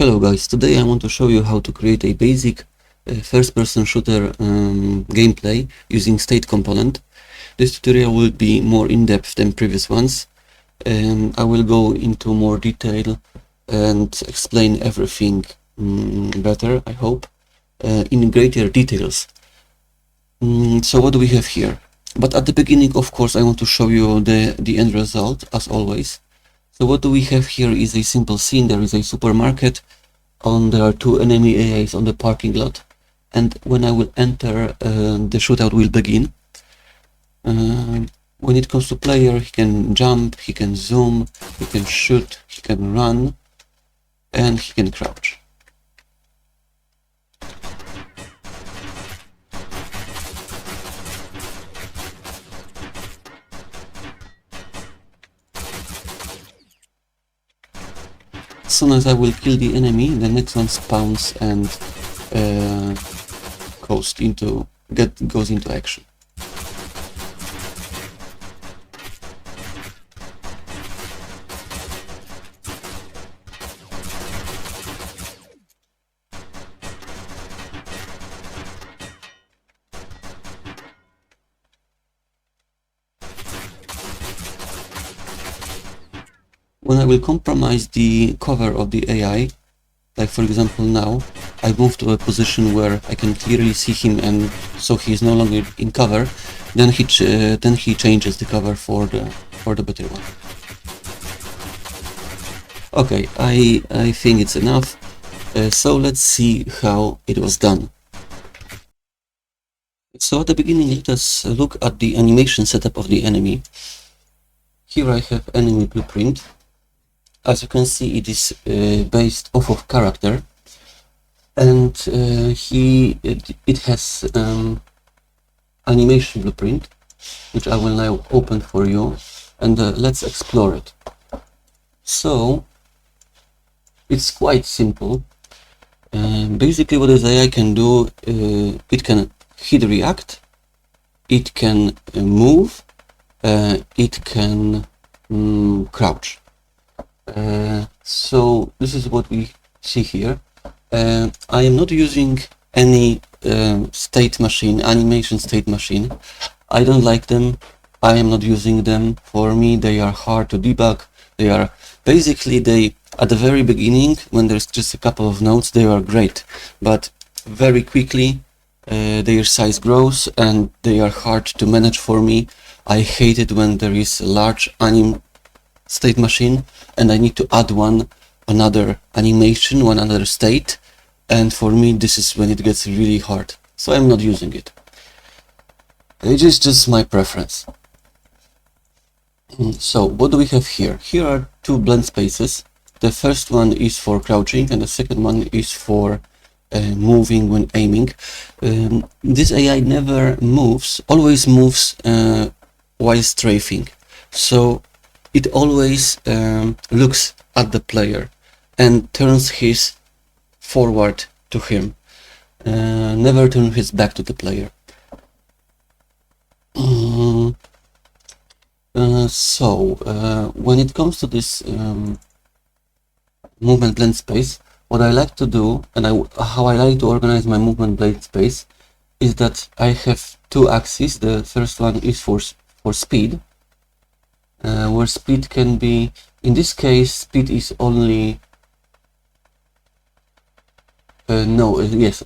Hello guys, today I want to show you how to create a basic first-person shooter gameplay using state component. This tutorial will be more in-depth than previous ones. I will go into more detail and explain everything better, I hope, in greater details. So what do we have here? But at the beginning, of course, I want to show you the end result, as always. So what do we have here is a simple scene. There is a supermarket, there are two enemy AIs on the parking lot, and when I will enter, the shootout will begin. When it comes to player, he can jump, he can zoom, he can shoot, he can run, and he can crouch. As soon as I will kill the enemy, the next one spawns and goes into action. When I will compromise the cover of the AI, like for example now, I move to a position where I can clearly see him, and so he is no longer in cover, then he changes the cover for the better one. Okay, I think it's enough. So let's see how it was done. So at the beginning, let us look at the animation setup of the enemy. Here I have enemy blueprint. As you can see, it is based off of character, and it has animation blueprint, which I will now open for you, and let's explore it. So it's quite simple. Basically, what this AI can do, it can hit react, it can move, it can crouch. So this is what we see here. I am not using any animation state machine. I don't like them. I am not using them. For me, they are hard to debug. They are basically, at the very beginning, when there's just a couple of nodes, they are great, but very quickly their size grows and they are hard to manage for me. I hate it when there is a large state machine and I need to add another animation, another state, and for me this is when it gets really hard, so I'm not using it. It is just my preference. So what do we have here? Here are two blend spaces. The first one is for crouching and the second one is for moving when aiming. This AI never moves, always moves while strafing, so it always looks at the player and turns his forward to him, never turns his back to the player. When it comes to this movement blend space, what I like to do, and how I like to organize my movement blend space, is that I have two axes. The first one is for speed, where speed can be, in this case, speed is only this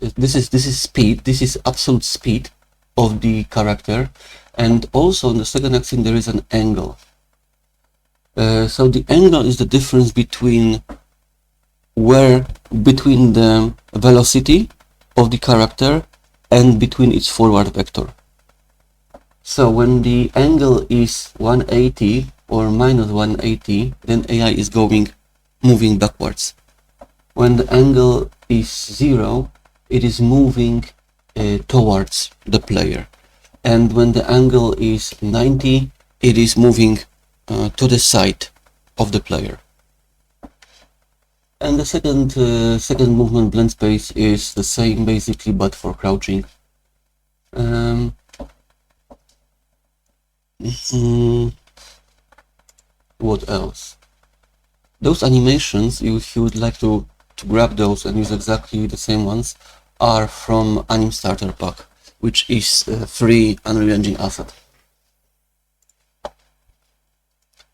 is speed. This is absolute speed of the character, and also on the second axis there is an angle. So the angle is the difference between the velocity of the character and between its forward vector. So when the angle is 180 or minus 180, then AI is moving backwards. When the angle is 0, it is moving towards the player. And when the angle is 90, it is moving to the side of the player. And the second movement blend space is the same basically, but for crouching. What else? Those animations, if you would like to to grab those and use exactly the same ones are from Anim Starter Pack, which is a free Unreal Engine asset.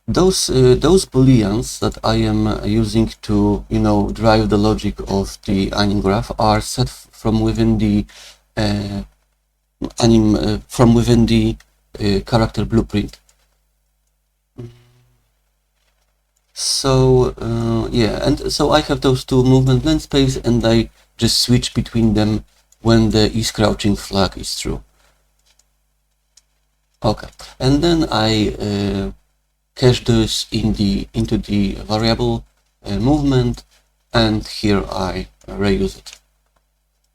Those booleans that I am using to, drive the logic of the Anim graph are set from within the character blueprint. So yeah, and so I have those two movement blend space, and I just switch between them when the is crouching flag is true. Okay, and then I cache this into the variable movement, and here I reuse it.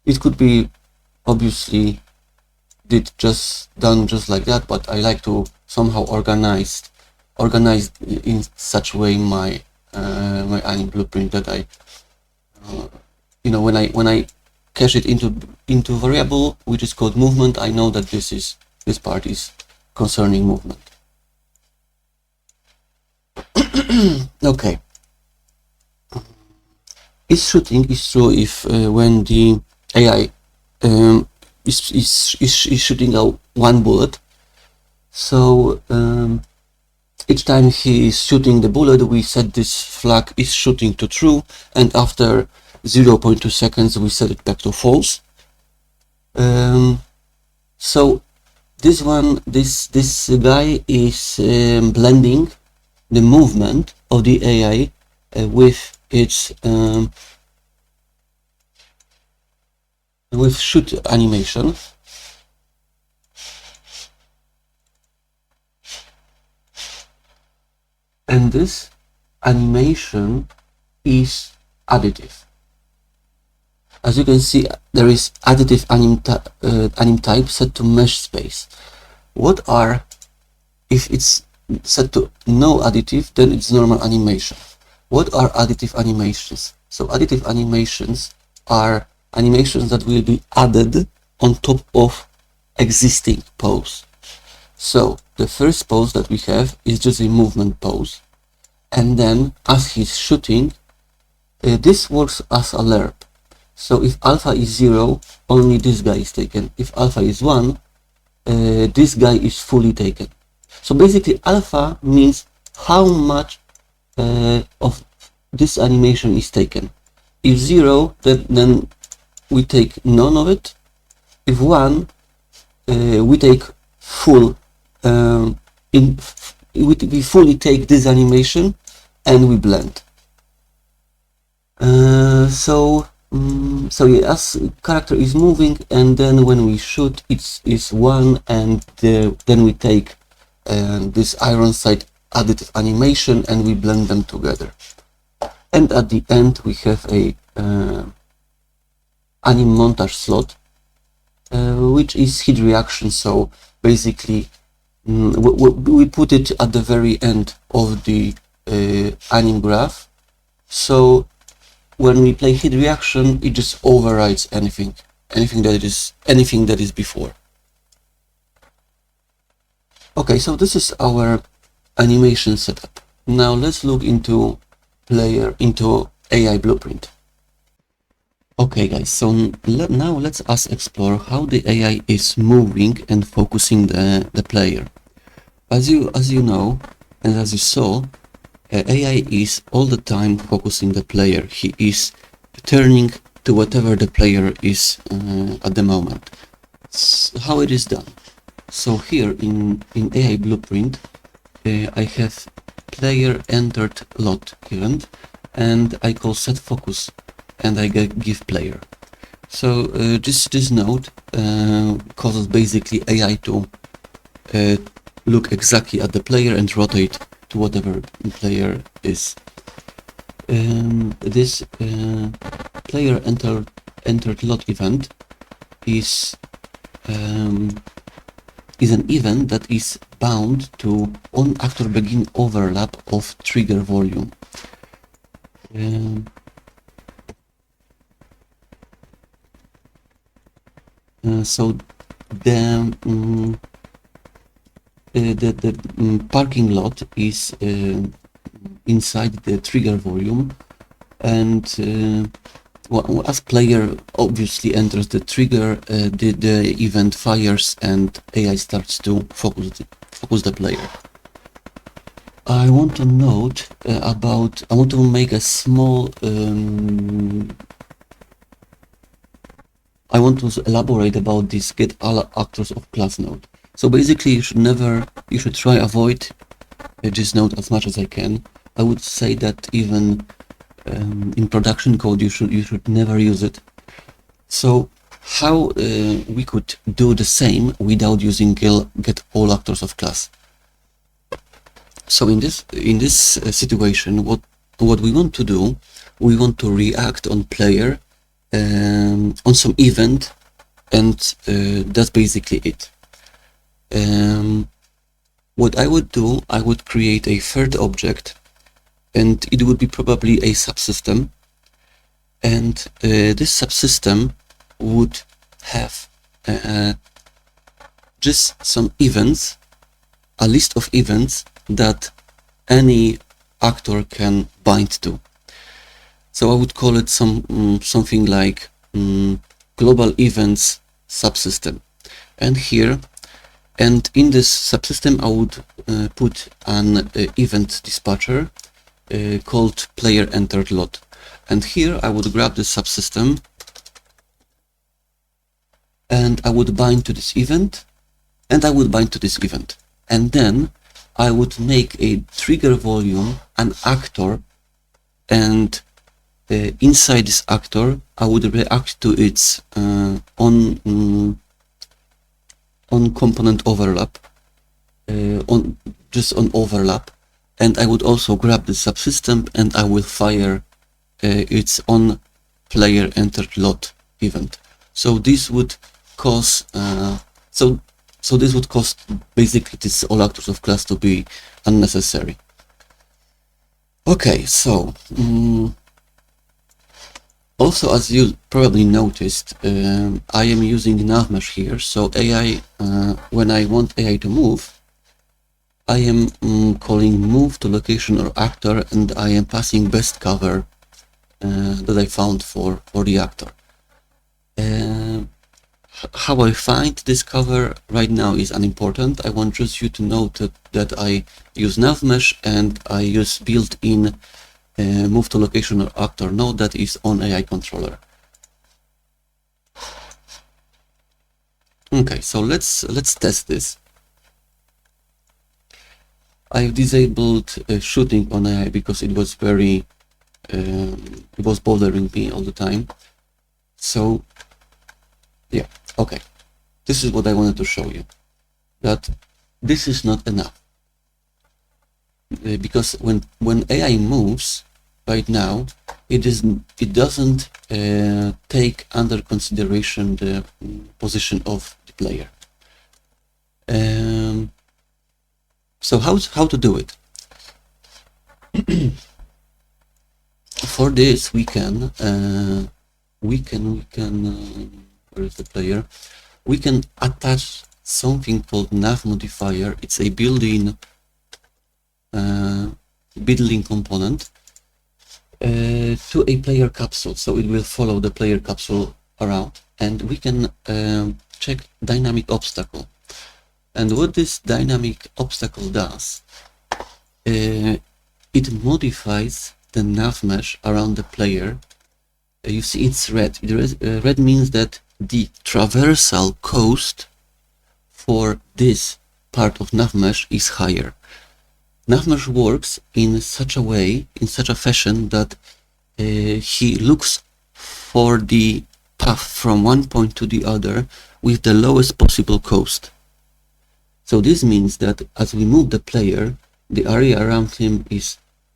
It could be obviously done just like that, but I like to somehow organize in such way my my Anim blueprint that I when I cache it into variable which is called movement, I know that this part is concerning movement. Okay. Is shooting is true if when the AI is shooting out one bullet. So each time he is shooting the bullet, we set this flag is shooting to true, and after 0.2 seconds we set it back to false. So this guy is blending the movement of the AI with its with shoot animation. And this animation is additive. As you can see, there is additive anim type set to mesh space. If it's set to no additive, then it's normal animation. What are additive animations? So additive animations are animations that will be added on top of existing pose. So the first pose that we have is just a movement pose, and then as he's shooting, this works as a lerp. So if alpha is 0, only this guy is taken. If alpha is 1, this guy is fully taken. So basically alpha means how much of this animation is taken. If 0, then we take none of it. If 1, we take full we fully take this animation and we blend. So yeah, as character is moving, and then when we shoot, it's 1, and then we take this iron sight additive animation and we blend them together. And at the end we have a anim montage slot, which is heat reaction. So basically we put it at the very end of the anim graph. So when we play heat reaction, it just overrides anything that is before. Okay, so this is our animation setup. Now let's look into AI blueprint. Okay guys, so now let's us explore how the AI is moving and focusing the player. As you know, and as you saw, AI is all the time focusing the player. He is turning to whatever the player is at the moment. How it is done. So here in AI blueprint, I have player entered lot event, and I call set focus, and I give player. So this node causes basically AI to look exactly at the player and rotate to whatever the player is. This player entered lot event is an event that is bound to on actor begin overlap of trigger volume. So the parking lot is inside the trigger volume, and well, as player obviously enters the trigger, the event fires and AI starts to focus the player. I want to note I want to make a small I want to elaborate about this get all actors of class node. So basically you should try avoid this node as much as I can. I would say that even in production code you should never use it. So how we could do the same without using get all actors of class? So in this situation, what we want to do, we want to react on player on some event, and that's basically it. What I would do, I would create a third object, and it would be probably a subsystem, and this subsystem would have just some events, a list of events that any actor can bind to. So I would call it something like global events subsystem. And here, and in this subsystem, I would put an event dispatcher called player entered lot. And here I would grab the subsystem and I would bind to this event, and I would bind to this event. And then I would make a trigger volume, an actor, and inside this actor, I would react to its on component overlap, on overlap, and I would also grab the subsystem and I will fire its on player entered lot event. So this would cause so this would cause basically this all actors of class to be unnecessary. Okay, so also, as you probably noticed, I am using navmesh here. So AI, when I want AI to move, I am calling move to location or actor, and I am passing best cover that I found for the actor. How I find this cover right now is unimportant. I want just you to note that I use navmesh and I use built-in move to location or actor node that is on AI controller. Okay, so let's test this. I've disabled shooting on AI because it was very it was bothering me all the time. So yeah, okay, this is what I wanted to show you, that this is not enough. Because when AI moves right now, it doesn't take under consideration the position of the player. So how to do it? For this we can where is the player? We can attach something called nav modifier. It's a built-in component to a player capsule, so it will follow the player capsule around, and we can check dynamic obstacle. And what this dynamic obstacle does, it modifies the nav mesh around the player. You see it's red. Red means that the traversal cost for this part of nav mesh is higher. Navmesh works in such a way, in such a fashion that he looks for the path from one point to the other with the lowest possible cost. So this means that as we move the player, the area around him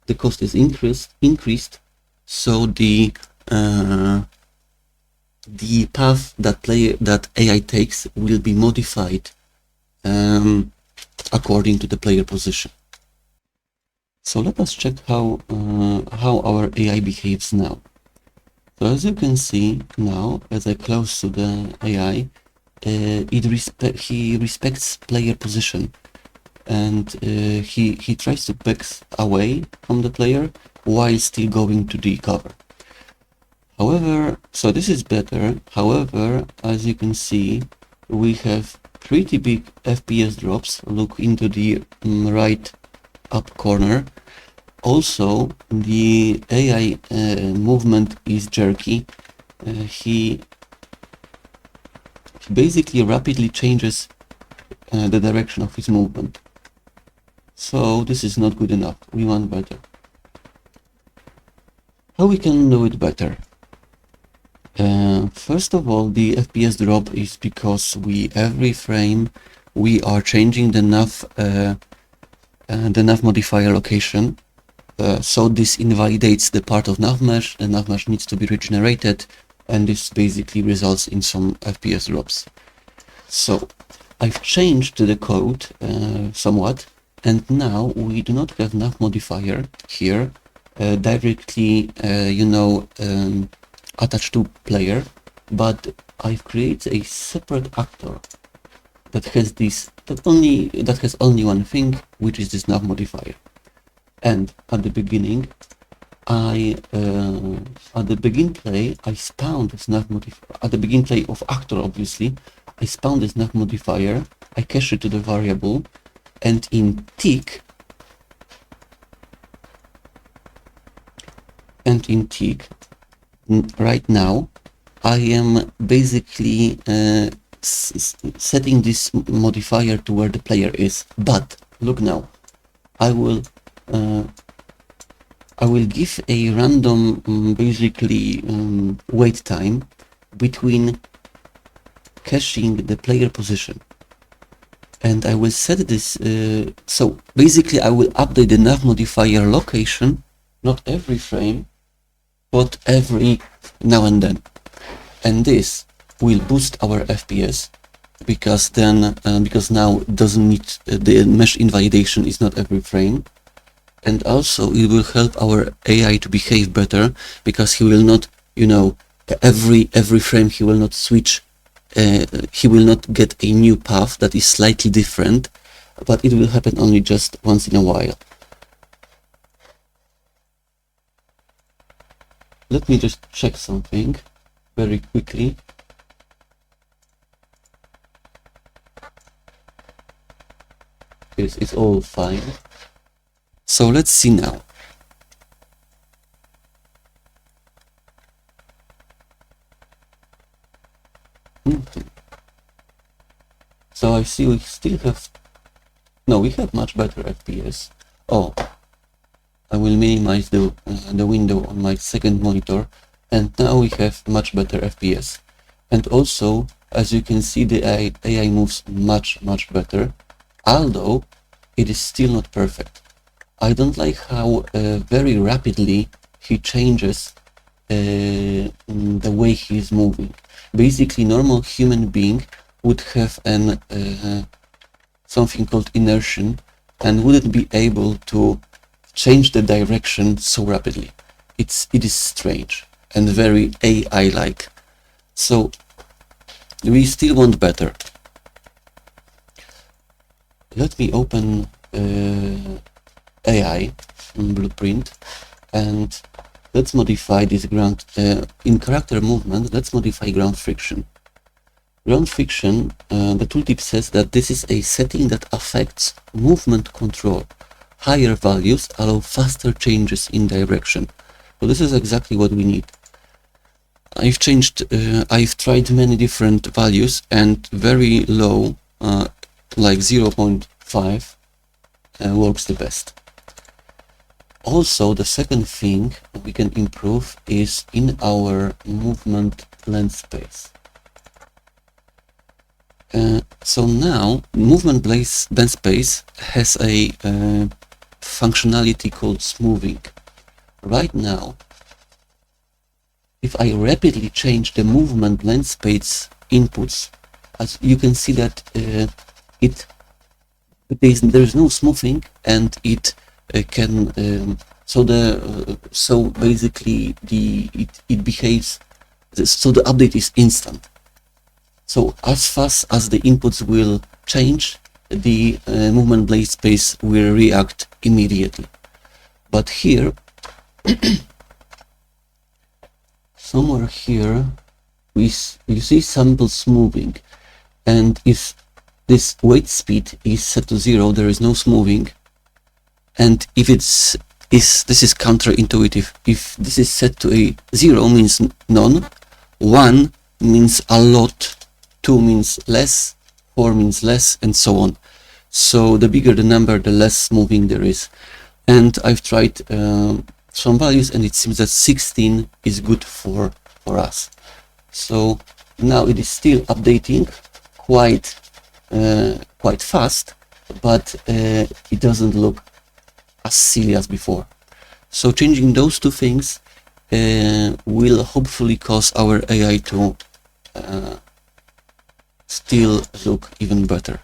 the cost is increased, so the path that AI takes will be modified according to the player position. So let us check how our AI behaves now. So as you can see now, as I close to the AI, he respects player position, and he tries to back away from the player while still going to the cover. However, so this is better. However, as you can see, we have pretty big FPS drops. Look into the right up corner. Also, the AI movement is jerky. He basically rapidly changes the direction of his movement. So this is not good enough. We want better. How we can do it better? First of all, the FPS drop is because every frame we are changing the nav modifier location. So this invalidates the part of nav mesh. The nav mesh needs to be regenerated, and this basically results in some FPS drops. So I've changed the code somewhat, and now we do not have nav modifier here directly, attached to player, but I've created a separate actor that has only one thing, which is this nav modifier. And at the beginning, at the begin play, I spawned this nav modifier. At the begin play of actor, obviously, I spawned this nav modifier. I cache it to the variable, and in tick, right now, I am basically setting this modifier to where the player is. But look now, I will give a random wait time between caching the player position, and I will set this. So basically, I will update the nav modifier location, not every frame, but every now and then, and this will boost our FPS because now it doesn't need the mesh invalidation is not every frame, and also it will help our AI to behave better because he will not, every frame he will not switch. He will not get a new path that is slightly different, but it will happen only just once in a while. Let me just check something very quickly. Yes, it's all fine. So let's see now. So I see we still have... No, we have much better FPS. Oh, I will minimize the window on my second monitor, and now we have much better FPS. And also, as you can see, the AI moves much better, although it is still not perfect. I don't like how very rapidly he changes the way he is moving. Basically, normal human being would have something called inertia and wouldn't be able to change the direction so rapidly. It is strange and very AI-like. So we still want better. Let me open AI blueprint, and let's modify this ground in character movement. Let's modify ground friction. Ground friction, the tooltip says that this is a setting that affects movement control. Higher values allow faster changes in direction. So this is exactly what we need. I've tried many different values, and very low, like 0.5, works the best. Also, the second thing we can improve is in our movement lens space. So now, movement lens space has a functionality called smoothing. Right now, if I rapidly change the movement lens space inputs, as you can see that there's no smoothing, and it can so basically it behaves, so the update is instant. So as fast as the inputs will change, the movement blade space will react immediately. But here somewhere here you see samples moving, and if this wait speed is set to 0, there is no smoothing. And if this is counterintuitive. If this is set to a 0 means none, 1 means a lot, 2 means less, 4 means less, and so on. So the bigger the number, the less moving there is. And I've tried some values, and it seems that 16 is good for us. So now it is still updating quite fast, but it doesn't look as silly as before. So changing those two things will hopefully cause our AI to still look even better.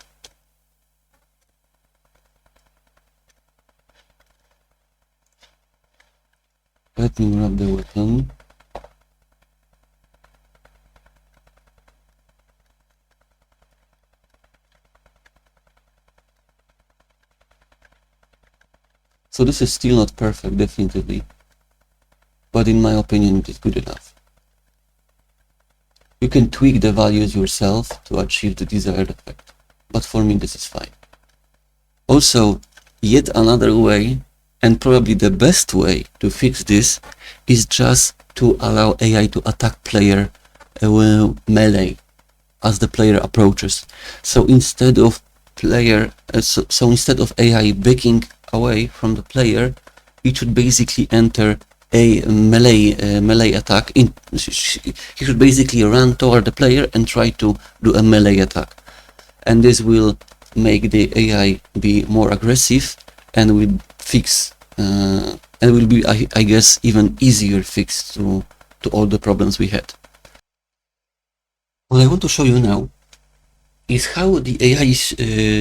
Let me grab the weapon. So this is still not perfect, definitely, but in my opinion it is good enough. You can tweak the values yourself to achieve the desired effect, but for me this is fine. Also, yet another way, and probably the best way to fix this, is just to allow AI to attack player melee as the player approaches. So instead of instead of AI backing away from the player, it should basically enter a melee attack. He should basically run toward the player and try to do a melee attack, and this will make the AI be more aggressive and will fix and will be, I guess, even easier fix to all the problems we had. What I want to show you now is how the AI is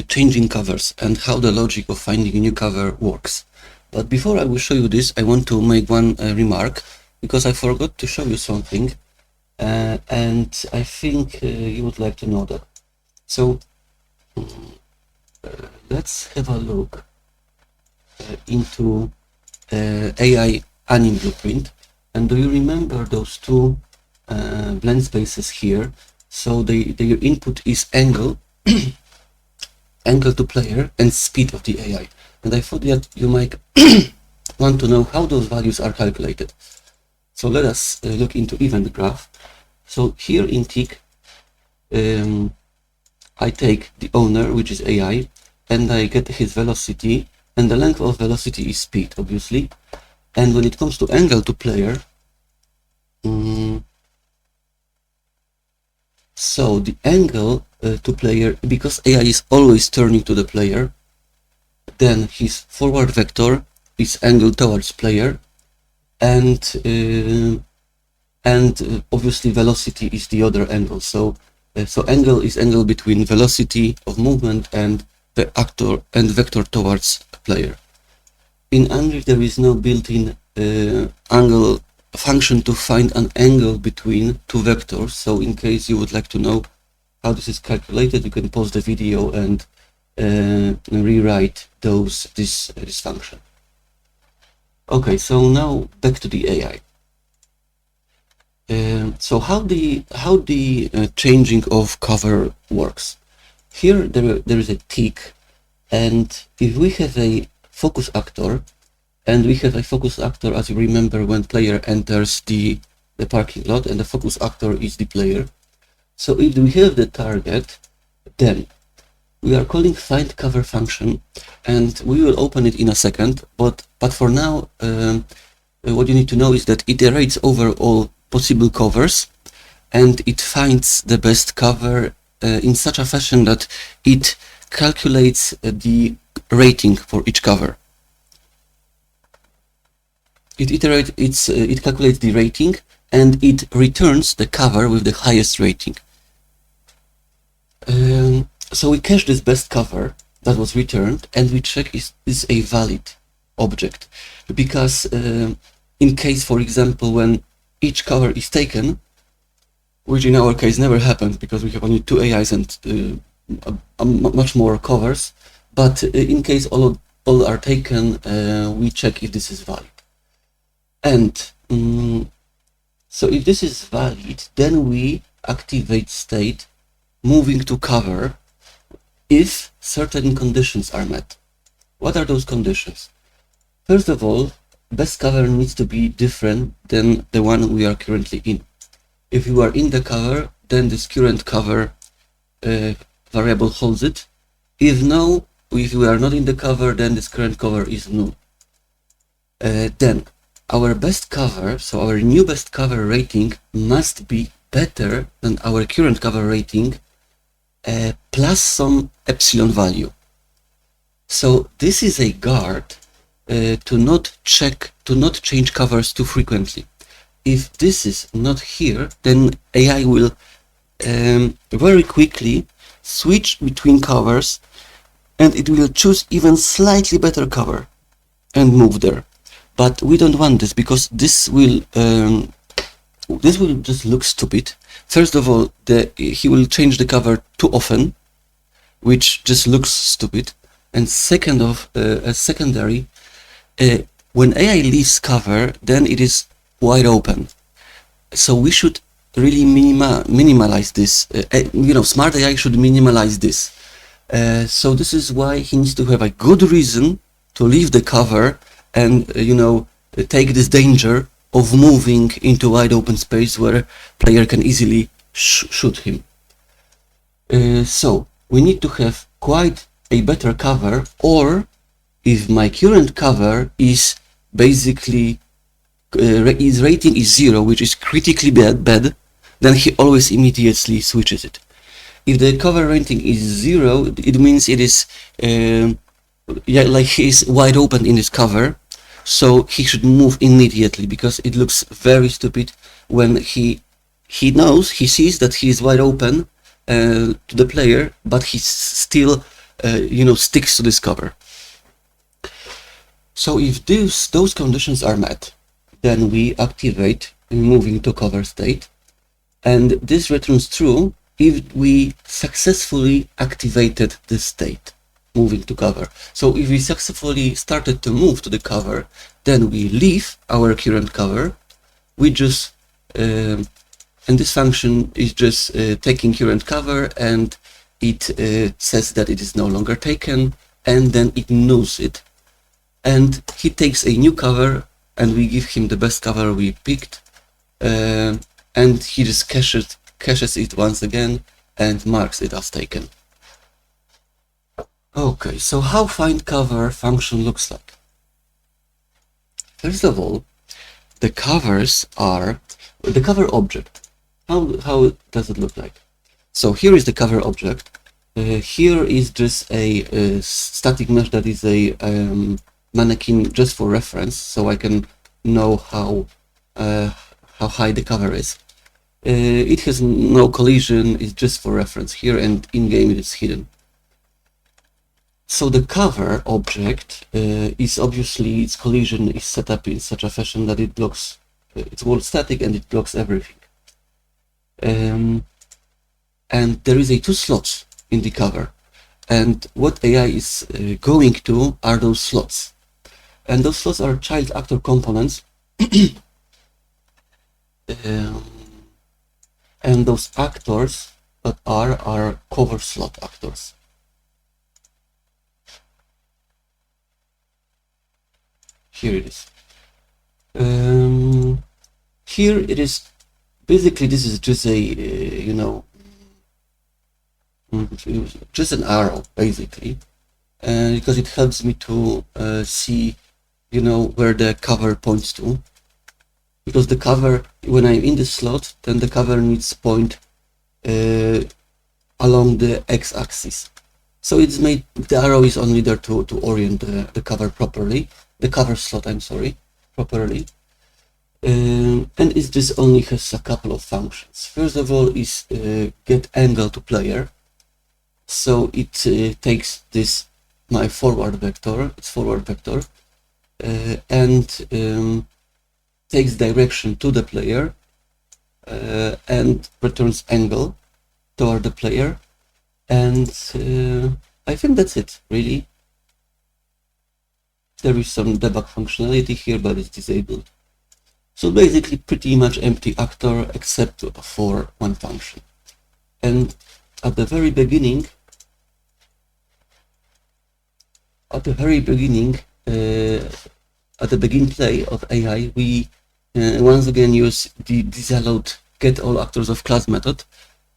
changing covers and how the logic of finding a new cover works. But before I will show you this, I want to make one remark, because I forgot to show you something, and I think you would like to know that. So let's have a look into AI anim blueprint. And do you remember those two blend spaces here? So their input is angle, angle to player, and speed of the AI. And I thought that you might want to know how those values are calculated. So let us look into event graph. So here in tick, I take the owner, which is AI, and I get his velocity, and the length of velocity is speed, obviously. And when it comes to angle to player, so the angle to player, because AI is always turning to the player, then his forward vector is angle towards player, and obviously velocity is the other angle. So angle is angle between velocity of movement and the actor and vector towards player. In Unreal there is no built-in angle function to find an angle between two vectors. So in case you would like to know how this is calculated, you can pause the video and rewrite this function. Okay, so now back to the AI. So how the changing of cover works? Here there is a tick, and if we have a focus actor, and we have a focus actor, as you remember, when player enters the parking lot, and the focus actor is the player. So if we have the target, then we are calling find cover function, and we will open it in a second. But for now, what you need to know is that it iterates over all possible covers, and it finds the best cover in such a fashion that it calculates the rating for each cover. It calculates the rating, and it returns the cover with the highest rating. So we cache this best cover that was returned, and we check is this a valid object, because in case, for example, when each cover is taken, which in our case never happened because we have only 2 AIs and much more covers, but in case all are taken, we check if this is valid. And so if this is valid, then we activate state moving to cover if certain conditions are met. What are those conditions? First of all, best cover needs to be different than the one we are currently in. If you are in the cover, then this current cover variable holds it. If we are not in the cover, then this current cover is null. Then our best cover, so our new best cover rating must be better than our current cover rating plus some epsilon value. So this is a guard to not change covers too frequently. If this is not here, then AI will very quickly switch between covers, and it will choose even slightly better cover and move there. But we don't want this, because this will just look stupid. First of all, he will change the cover too often, which just looks stupid. And secondary, when AI leaves cover, then it is wide open. So we should really minimize this. Smart AI should minimize this. So this is why he needs to have a good reason to leave the cover and take this danger of moving into wide open space where player can easily shoot him. So we need to have quite a better cover, or if my current cover is basically his rating is 0, which is critically bad, then he always immediately switches it. If the cover rating is 0, it means it is like he is wide open in his cover, so he should move immediately, because it looks very stupid when he sees that he is wide open to the player, but he still sticks to this cover. So if those conditions are met, then we activate moving to cover state, and this returns true if we successfully activated this state, moving to cover. So if we successfully started to move to the cover, then we leave our current cover. We just and this function is just taking current cover, and it says that it is no longer taken, and then it nulls it, and he takes a new cover, and we give him the best cover we picked, and he just caches it once again and marks it as taken. Okay, so how find cover function looks like. First of all, the covers are the cover object. How does it look like? So here is the cover object. Here is just a static mesh that is a mannequin just for reference, so I can know how high the cover is. It has no collision, it's just for reference here, and in-game it is hidden. So the cover object is obviously, its collision is set up in such a fashion that it blocks, it's wall static and it blocks everything. And there is a 2 slots in the cover, and what AI is going to are those slots. And those slots are child actor components, and those actors that are cover slot actors. Here it is. Here it is. Basically, this is just a just an arrow, basically, because it helps me to see, where the cover points to. Because the cover, when I'm in the slot, then the cover needs to point along the x-axis. So it's made, the arrow is only there to orient the cover properly, the cover slot, I'm sorry, properly. And it just only has a couple of functions. First of all is get angle to player. So it takes this, my forward vector, and takes direction to the player and returns angle toward the player. And I think that's it, really. There is some debug functionality here, but it's disabled. So basically pretty much empty actor except for one function. And at the very beginning, at the begin play of AI, we once again use the disallowed get all actors of class method,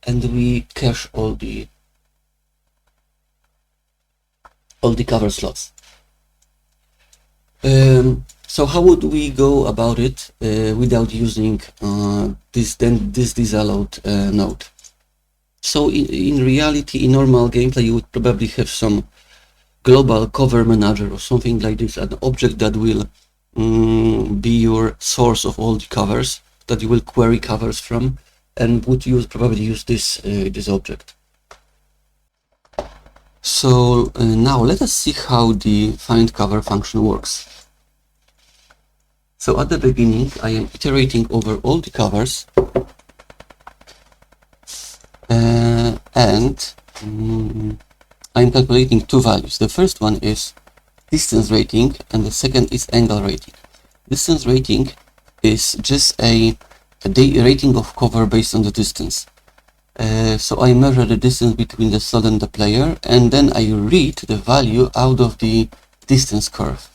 and we cache all the cover slots. So how would we go about it without using this disallowed node? So in reality, in normal gameplay, you would probably have some global cover manager or something like this, an object that will be your source of all the covers that you will query covers from, and would probably use this this object. So now let us see how the find cover function works. So at the beginning, I am iterating over all the covers, and I'm calculating two values. The first one is distance rating, and the second is angle rating. Distance rating is just a rating of cover based on the distance. So I measure the distance between the slot and the player, and then I read the value out of the distance curve.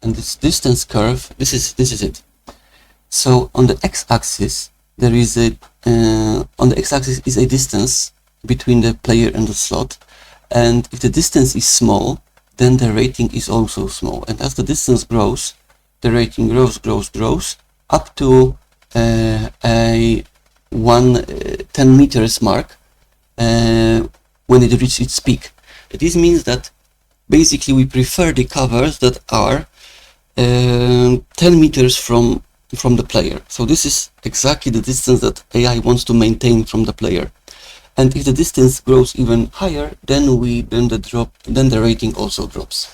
And this distance curve, this is it. So on the x-axis, there is on the x-axis is a distance between the player and the slot, and if the distance is small, then the rating is also small. And as the distance grows, the rating grows up to a 10 meters mark when it reaches its peak. This means that basically we prefer the covers that are 10 meters from the player. So this is exactly the distance that AI wants to maintain from the player. And if the distance grows even higher, then the rating also drops.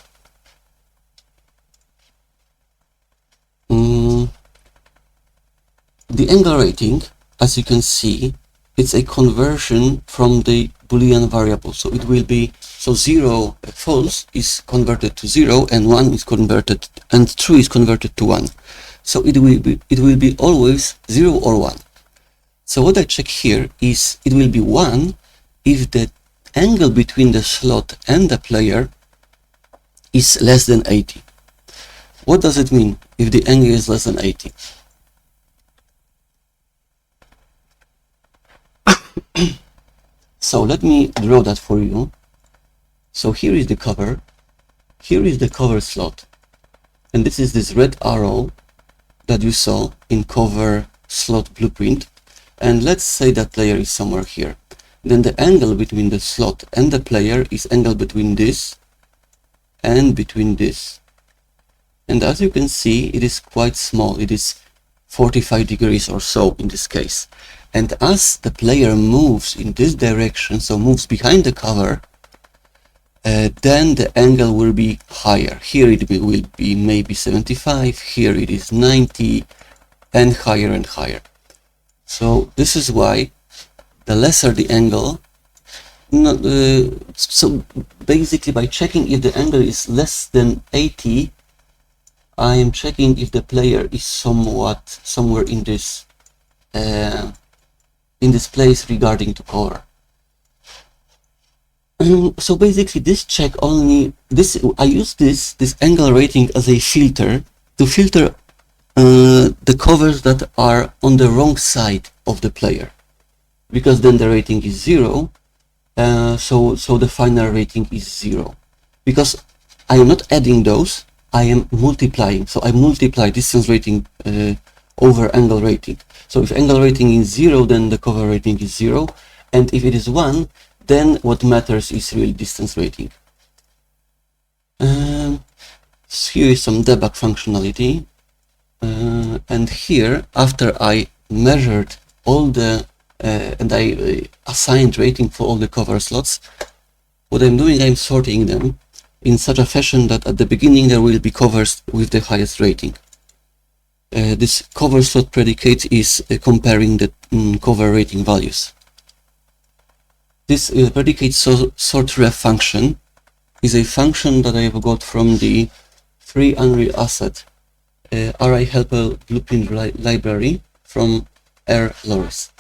The angle rating, as you can see, it's a conversion from the Boolean variable. So it will be, so 0 false is converted to 0, and 1 is converted, and true is converted to 1. So it will be always 0 or 1. So what I check here is it will be 1 if the angle between the slot and the player is less than 80. What does it mean if the angle is less than 80? So let me draw that for you. So here is the cover, here is the cover slot, and this is this red arrow that you saw in cover slot blueprint. And let's say that player is somewhere here. Then the angle between the slot and the player is angle between this and between this. And as you can see, it is quite small. It is 45 degrees or so in this case. And as the player moves in this direction, so moves behind the cover, then the angle will be higher. Here it will be maybe 75, here it is 90, and higher. So this is why the lesser the angle, so basically by checking if the angle is less than 80, I am checking if the player is somewhere in this place regarding to cover. So basically this check only, I use this angle rating as a filter to filter the covers that are on the wrong side of the player, because then the rating is 0, so the final rating is 0. Because I am not adding those, I am multiplying. So I multiply distance rating over angle rating. So if angle rating is 0, then the cover rating is 0, and if it is 1, then what matters is real distance rating. So here is some debug functionality. And here, after I measured all the and I assigned rating for all the cover slots, what I'm doing, I'm sorting them in such a fashion that at the beginning there will be covers with the highest rating. This cover slot predicate is comparing the cover rating values. This predicate sort ref function is a function that I have got from the free Unreal Asset RI helper blueprint library from R. Loris.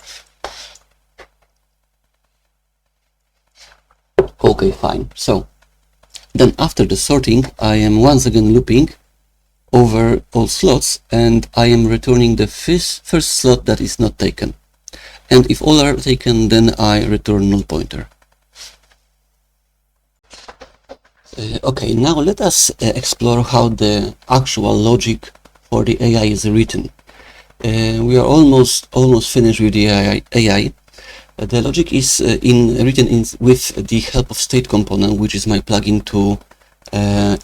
Okay, fine. So then after the sorting, I am once again looping over all slots, and I am returning the first slot that is not taken. And if all are taken, then I return null pointer. Okay, now let us explore how the actual logic for the AI is written. We are almost finished with the AI. The logic is written with the help of state component, which is my plugin to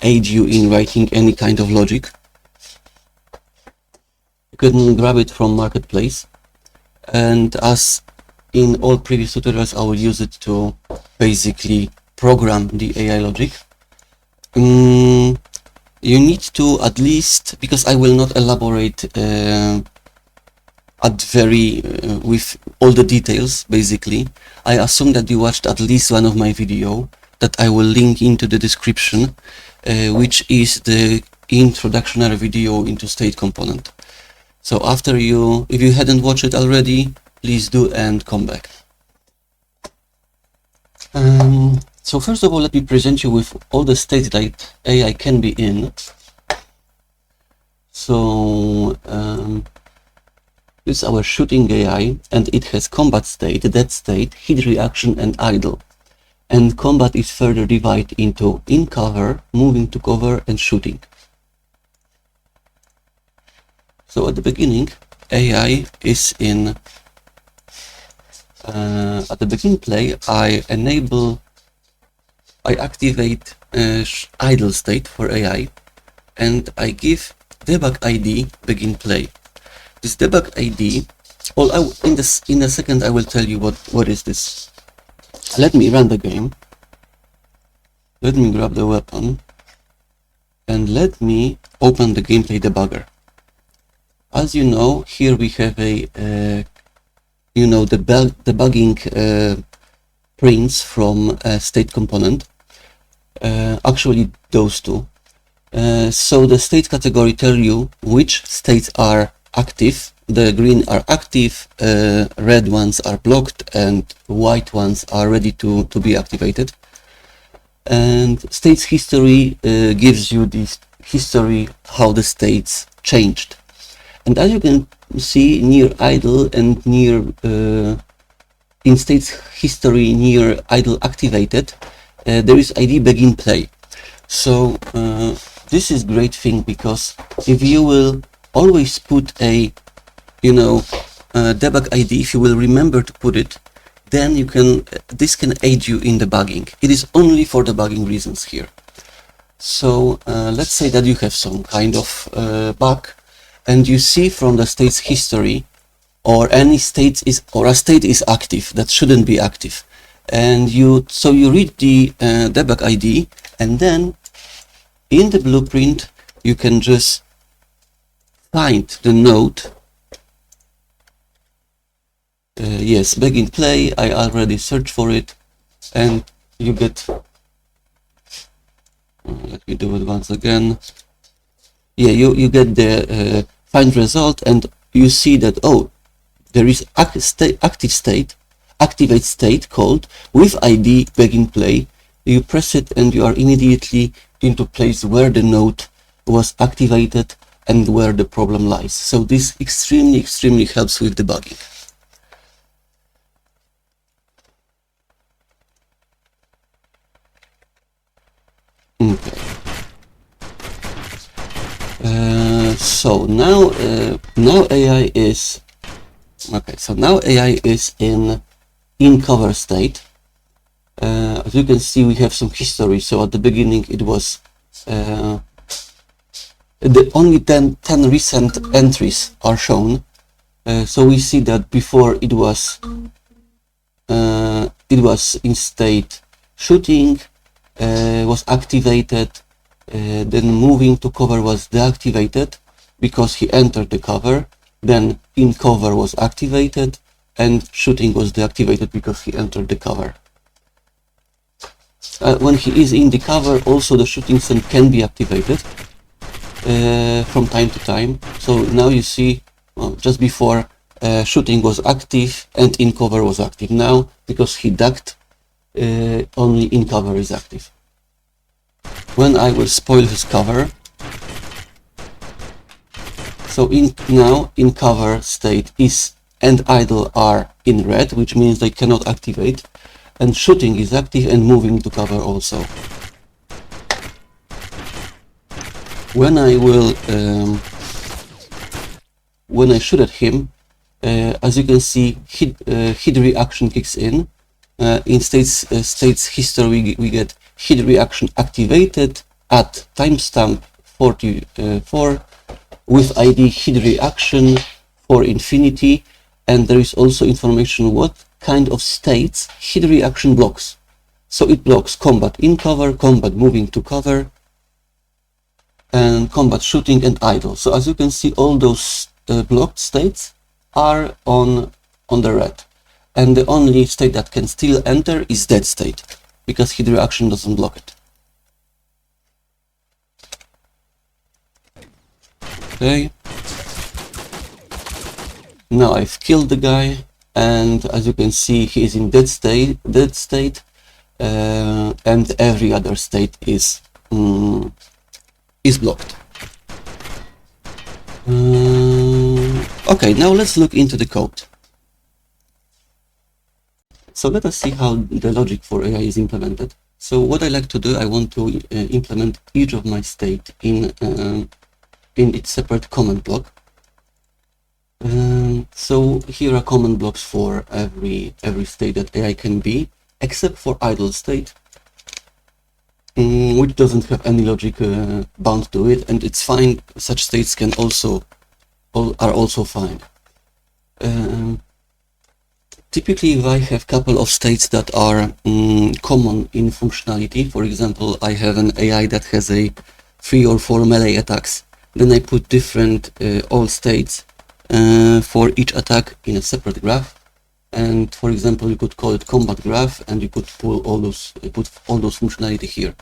aid you in writing any kind of logic. You can grab it from Marketplace, and as in all previous tutorials, I will use it to basically program the AI logic. You need to at least, because I will not elaborate with all the details, basically, I assume that you watched at least one of my video that I will link into the description, which is the introductory video into state component. So if you hadn't watched it already, please do and come back. So first of all, let me present you with all the states that AI can be in. So this is our shooting AI, and it has combat state, dead state, hit reaction, and idle. And combat is further divided into in cover, moving to cover, and shooting. So at the beginning, AI is in. At the begin play, I activate idle state for AI, and I give debug ID begin play. This debug ID, in a second I will tell you what is this. Let me run the game. Let me grab the weapon, and let me open the gameplay debugger. As you know, here we have a debugging prints from state component. Actually, those two. So the state category tell you which states are active. The green are active, red ones are blocked, and white ones are ready to be activated. And states history gives you this history how the states changed. And as you can see, near idle and near in states history near idle activated, there is ID begin play. So this is great thing, because if you will always put a debug ID, if you will remember to put it, then this can aid you in debugging. It is only for debugging reasons here. So let's say that you have some kind of bug, and you see from the state's history, or a state is active that shouldn't be active, and you read the debug ID, and then in the blueprint you can just find the node. Yes, begin play. I already searched for it, and you get. Let me do it once again. Yeah, you get the find result, and you see that there is active state called with ID begin play. You press it, and you are immediately into place where the node was activated and where the problem lies. So this extremely helps with debugging. Okay. So now AI is okay. So now AI is in cover state. As you can see, we have some history. So at the beginning, it was only 10 recent entries are shown. So we see that before it was in state shooting, was activated, then moving to cover was deactivated because he entered the cover, then in cover was activated, and shooting was deactivated because he entered the cover. When he is in the cover, also the shooting scene can be activated. from time to time. So now you see, well, just before shooting was active and in cover was active. Now, because he ducked, only in cover is active. When I will spoil his cover, so now in cover state is and idle are in red, which means they cannot activate, and shooting is active and moving to cover also. When I will when I shoot at him, as you can see, hit reaction kicks in. In states history we get hit reaction activated at timestamp 44 with ID hit reaction for infinity, and there is also information what kind of states hit reaction blocks. So it blocks combat in cover, combat moving to cover, and combat shooting and idle. So as you can see, all those blocked states are on the red, and the only state that can still enter is dead state, because hit reaction doesn't block it. Okay, now I've killed the guy, and as you can see, he is in dead state, and every other state is blocked. Okay, now let's look into the code. So let us see how the logic for AI is implemented. So what I like to do, I want to implement each of my state in its separate command block. So here are command blocks for every state that AI can be, except for idle state, which doesn't have any logic bound to it, and it's fine. Such states can are also fine. Typically, if I have a couple of states that are common in functionality, for example, I have an AI that has 3 or 4 melee attacks, then I put different all states for each attack in a separate graph. And for example, you could call it combat graph, and you could put all those functionality here.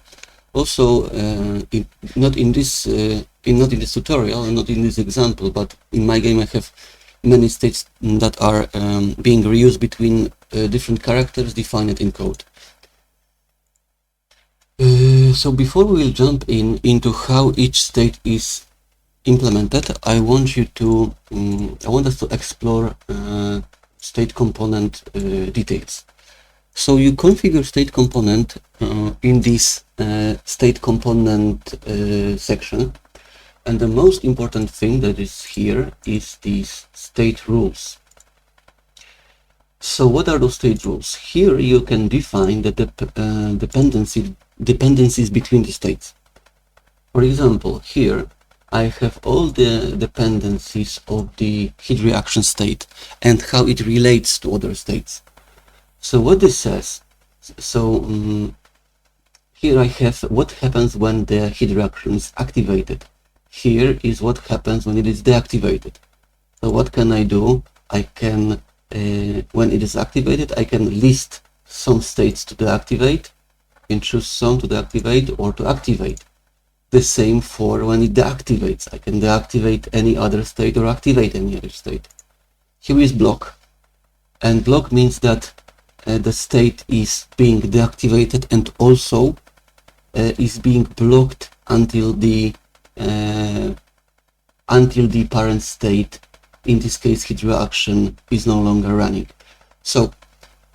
Also, not in this tutorial, not in this example, but in my game I have many states that are being reused between different characters defined in code. So before we will jump into how each state is implemented, I want us to explore state component details. So you configure state component in this state component section, and the most important thing that is here is these state rules. So what are those state rules? Here you can define the dependencies between the states. For example, here I have all the dependencies of the hit reaction state and how it relates to other states. So what this says, here I have what happens when the hit reaction is activated. Here is what happens when it is deactivated. So what can I do? I can, when it is activated, I can list some states to deactivate and choose some to deactivate or to activate. The same for when it deactivates. I can deactivate any other state or activate any other state. Here is block, and block means that the state is being deactivated and also is being blocked until the parent state, in this case hit reaction, is no longer running. So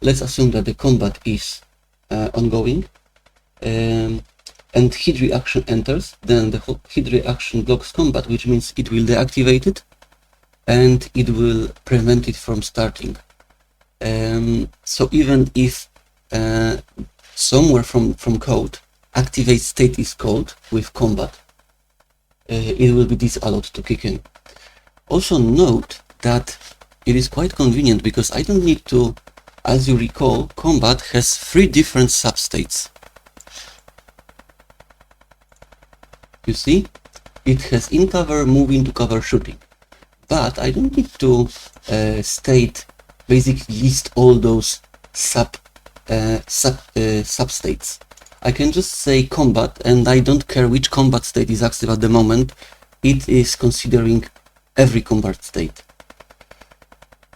let's assume that the combat is ongoing, and hit reaction enters, then the hit reaction blocks combat, which means it will deactivate it and it will prevent it from starting. So even if somewhere from code activate state is called with combat, it will be disallowed to kick in. Also note that it is quite convenient because I don't need to, as you recall, combat has 3 different substates. You see, it has in cover, move into cover, shooting, but I don't need to state, basically list all those substates. I can just say combat, and I don't care which combat state is active at the moment. it is considering every convert state.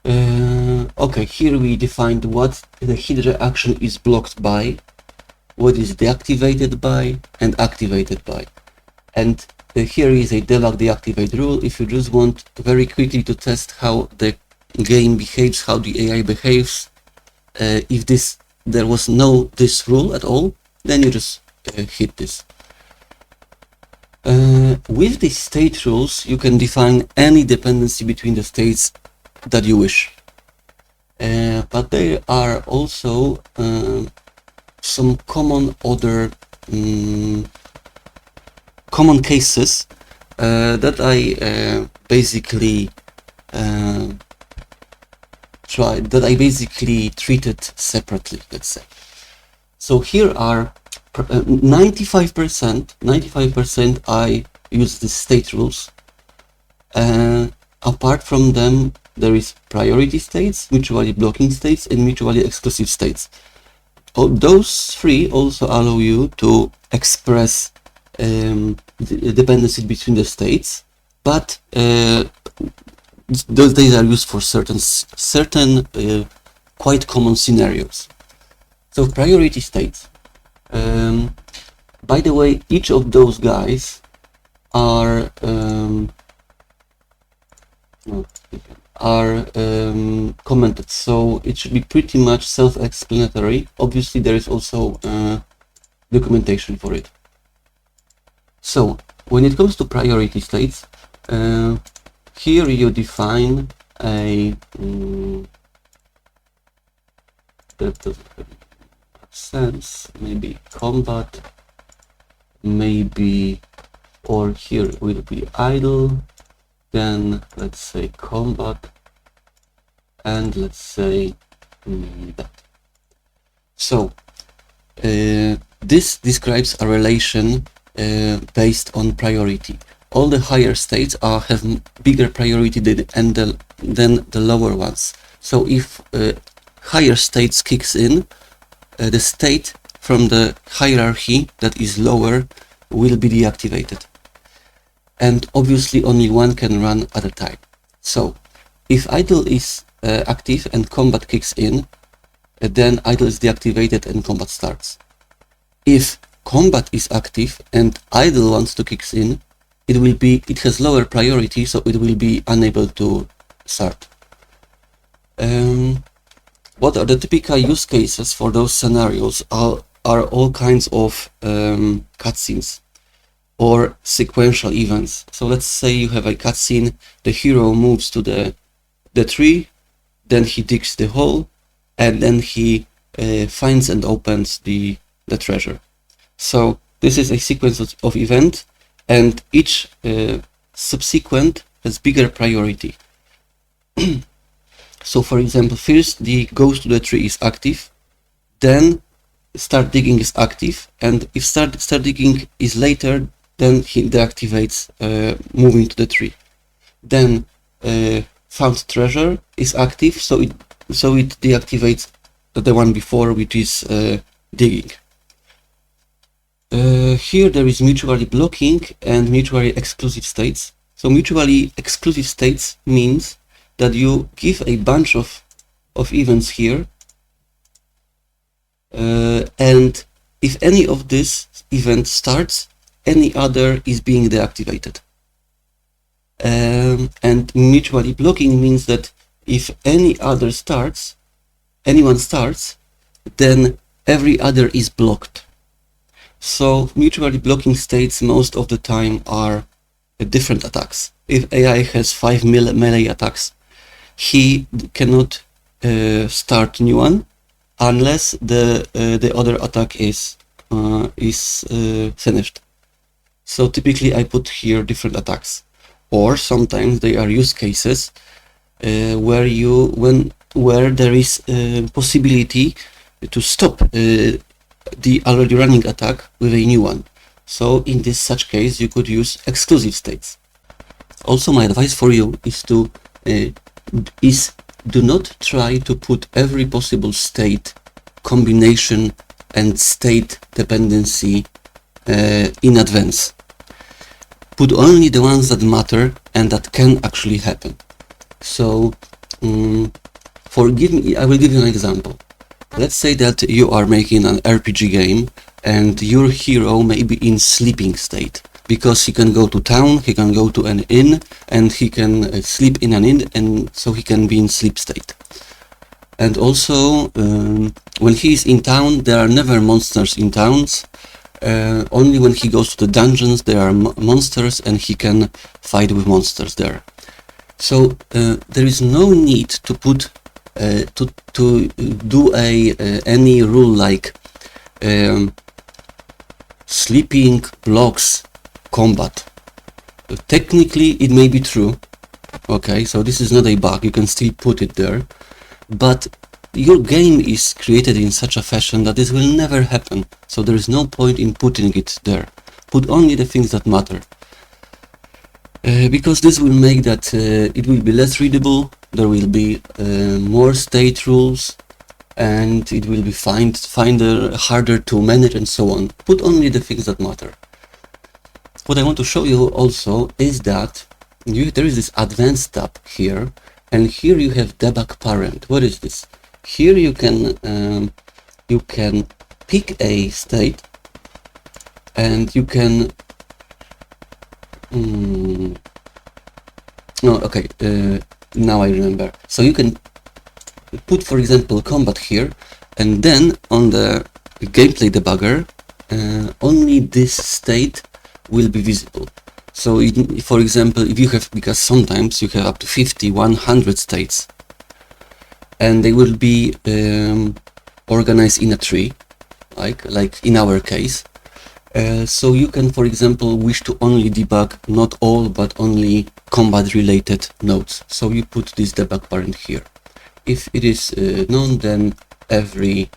Okay, here we defined what the header action is blocked by, what is deactivated by, and activated by. And here is a debug deactivate rule. If you just want very quickly to test how the game behaves, how the AI behaves, if there was no this rule at all, then you just hit this. With these state rules, you can define any dependency between the states that you wish. But there are also some common other common cases that I basically treated separately, let's say. So here are 95% I use the state rules. Apart from them, there is priority states, mutually blocking states, and mutually exclusive states. Those three also allow you to express the dependency between the states, but those data are used for certain quite common scenarios. So priority states. By the way, each of those guys are commented, so it should be pretty much self-explanatory. Obviously, there is also documentation for it. So when it comes to priority states, here you define a that doesn't have sense, maybe combat, maybe, or here will be idle, then let's say combat, and let's say that. So this describes a relation based on priority. All the higher states have bigger priority than the lower ones. So if higher states kicks in, the state from the hierarchy that is lower will be deactivated. And obviously only one can run at a time. So if idle is active and combat kicks in, then idle is deactivated and combat starts. If combat is active and idle wants to kick in, it has lower priority, so it will be unable to start. What are the typical use cases for those scenarios? Are all kinds of cutscenes or sequential events. So let's say you have a cutscene, the hero moves to the tree, then he digs the hole, and then he finds and opens the treasure. So this is a sequence of events, and each subsequent has bigger priority. So for example, first the goes to the tree is active, then start digging is active, and if start digging is later, then he deactivates moving to the tree. Then found treasure is active, so it deactivates the one before, which is digging. Here there is mutually blocking and mutually exclusive states. So mutually exclusive states means that you give a bunch of events here, and if any of this event starts, any other is being deactivated. And mutually blocking means that if anyone starts, then every other is blocked. So mutually blocking states most of the time are different attacks. If AI has 5 melee attacks, he cannot start new one unless the other attack is finished. So typically I put here different attacks, or sometimes they are use cases where there is possibility to stop the already running attack with a new one. So in such case you could use exclusive states. Also, my advice for you is to do not try to put every possible state combination and state dependency in advance. Put only the ones that matter and that can actually happen. So I will give you an example. Let's say that you are making an RPG game and your hero may be in sleeping state, because he can go to town, he can go to an inn, and he can sleep in an inn, and so he can be in sleep state. And also, when he is in town, there are never monsters in towns. Only when he goes to the dungeons, there are monsters, and he can fight with monsters there. So there is no need to put to do any rule like sleeping blocks combat. Technically, it may be true. Okay, so this is not a bug. You can still put it there, but your game is created in such a fashion that this will never happen. So there is no point in putting it there. Put only the things that matter. Because this will make that it will be less readable, there will be more state rules, and it will be harder to manage and so on. Put only the things that matter. What I want to show you also is that there is this advanced tab here, and here you have debug parent. What is this? Here you can pick a state, and you can now I remember. So you can put, for example, combat here, and then on the gameplay debugger, only this state will be visible. So for example, if you have, because sometimes you have up to 50, 100 states, and they will be organized in a tree, like in our case. So you can, for example, wish to only debug not all, but only combat related nodes. So you put this debug parent here. If it is known, then every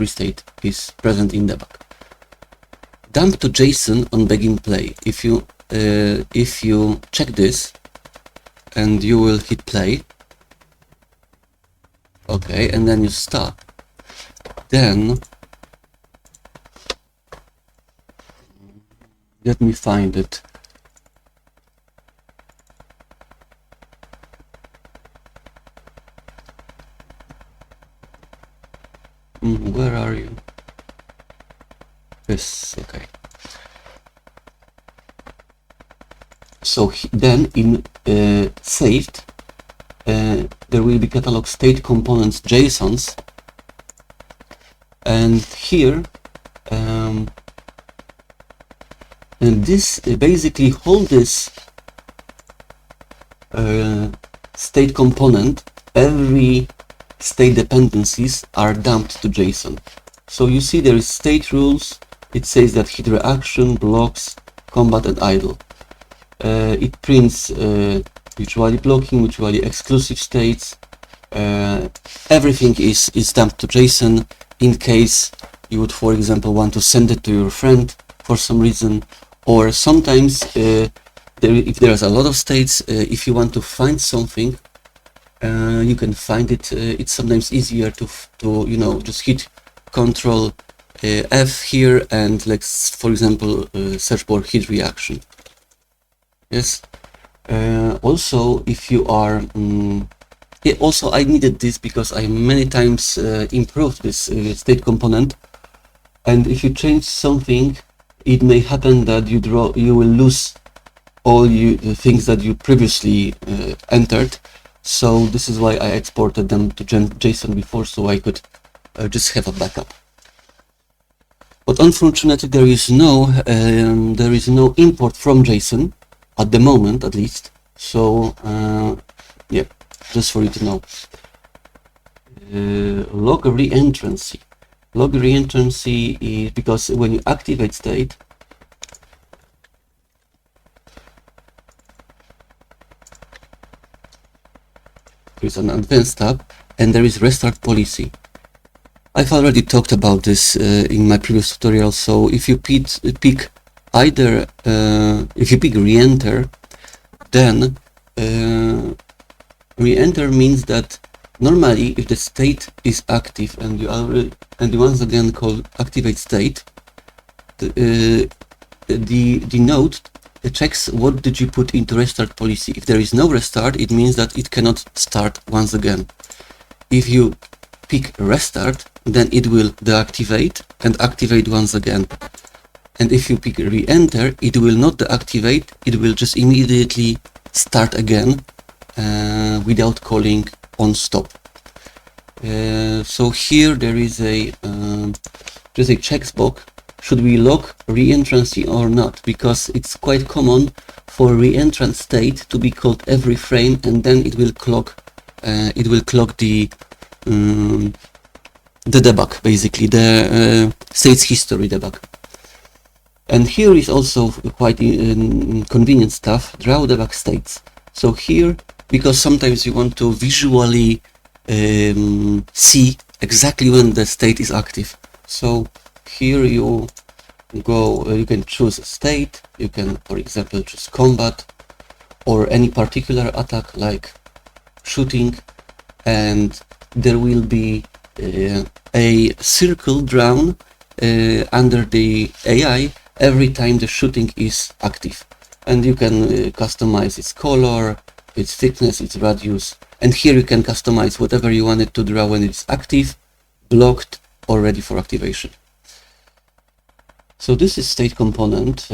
state is present in debug. Dump to JSON on begin play. If you check this and you will hit play, okay, and then you stop, then let me find it. Where are you? Yes, okay. So then in saved, there will be catalog state components JSONs, and here and this basically hold this state component. Every state dependencies are dumped to JSON. So you see there is state rules. It says that hit reaction, blocks, combat, and idle. It prints mutually blocking, mutually exclusive states. Everything is dumped to JSON in case you would, for example, want to send it to your friend for some reason, or sometimes if there's a lot of states, if you want to find something, you can find it. It's sometimes easier to just hit Control F here and, like, for example, search for hit reaction. Yes. Also, if you are also I needed this because I many times improved this state component, and if you change something, it may happen that you will lose all the things that you previously entered. So this is why I exported them to JSON before, so I could just have a backup. But unfortunately, there is no import from JSON at the moment, at least. So yeah, just for you to know. Log reentrancy. Log reentrancy is because when you activate state, there is an advanced tab, and there is restart policy. I've already talked about this in my previous tutorial. So if you pick either if you pick reenter, then reenter means that normally if the state is active and you once again call activate state, the node it checks what did you put into restart policy. If there is no restart, it means that it cannot start once again. If you pick restart, then it will deactivate and activate once again. And if you pick re-enter, it will not deactivate, it will just immediately start again without calling on stop. So here there is a checkbox. Should we lock re-entrancy or not? Because it's quite common for re-entrant state to be called every frame, and then it will clock the debug, basically the states history debug. And here is also quite convenient stuff, draw debug states. So here, because sometimes you want to visually see exactly when the state is active. So here you go, you can choose a state, you can, for example, choose combat or any particular attack like shooting, and there will be a circle drawn under the AI every time the shooting is active. And you can customize its color, its thickness, its radius, and here you can customize whatever you want it to draw when it's active, blocked, or ready for activation. So this is state component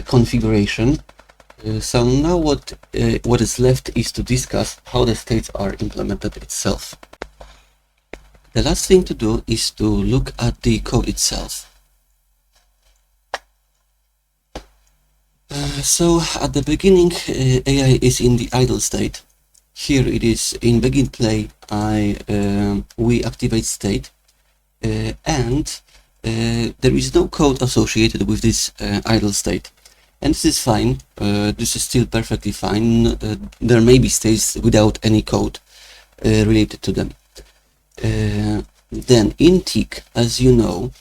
configuration. So now what is left is to discuss how the states are implemented itself. The last thing to do is to look at the code itself. So at the beginning, AI is in the idle state. Here it is in begin play. We activate state, and there is no code associated with this idle state, and this is fine. This is still perfectly fine. There may be states without any code related to them. Then in tick, as you know,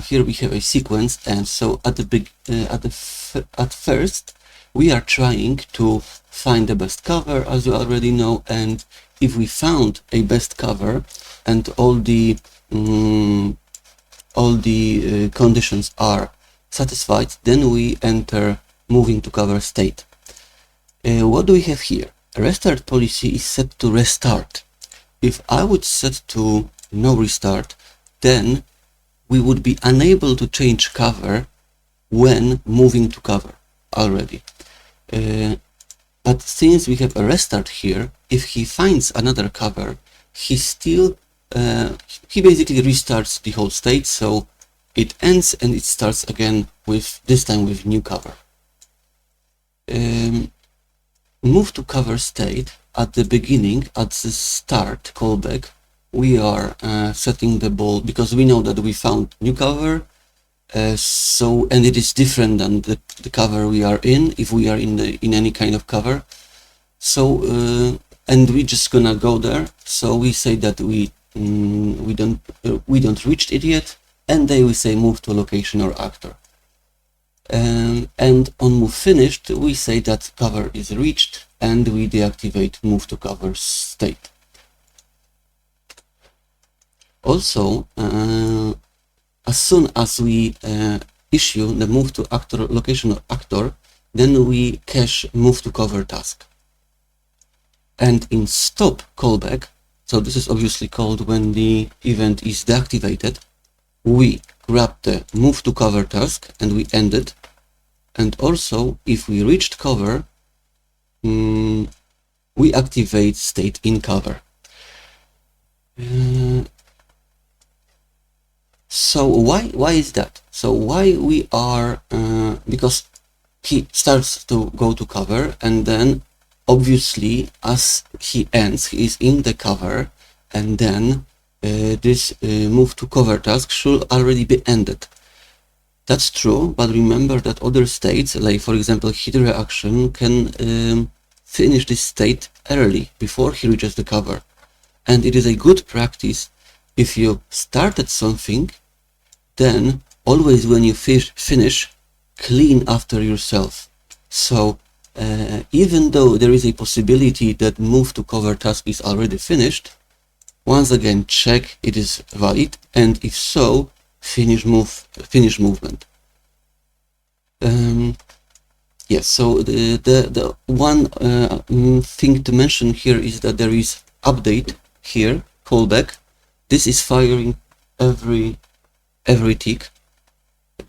here we have a sequence, and so at first we are trying to find the best cover, as you already know, and if we found a best cover and all the conditions are satisfied, then we enter moving to cover state. What do we have here? Restart policy is set to restart. If I would set to no restart, then we would be unable to change cover when moving to cover already. But since we have a restart here, if he finds another cover, he basically restarts the whole state, so it ends and it starts again with, this time with new cover. Move to cover state, at the beginning, at the start callback, we are setting the ball, because we know that we found new cover, and it is different than the cover we are in, if we are in any kind of cover. So and we just gonna go there, so we say that we don't reach it yet, and then we say move to location or actor. And on move finished, we say that cover is reached, and we deactivate move to cover state. Also, as soon as we issue the move to actor location or actor, then we cache move to cover task. And in stop callback, so this is obviously called when the event is deactivated, we grab the move to cover task and we end it. And also, if we reached cover, we activate state in cover. So why is that? So why we are, because he starts to go to cover, and then obviously as he ends, he is in the cover, and then this move to cover task should already be ended. That's true, but remember that other states, like for example hit reaction, can finish this state early, before he reaches the cover. And it is a good practice, if you started something, then always when you finish, clean after yourself. So even though there is a possibility that move to cover task is already finished, once again check it is valid, and if so, finish movement. Yes, so the one thing to mention here is that there is update here, callback. This is firing every tick,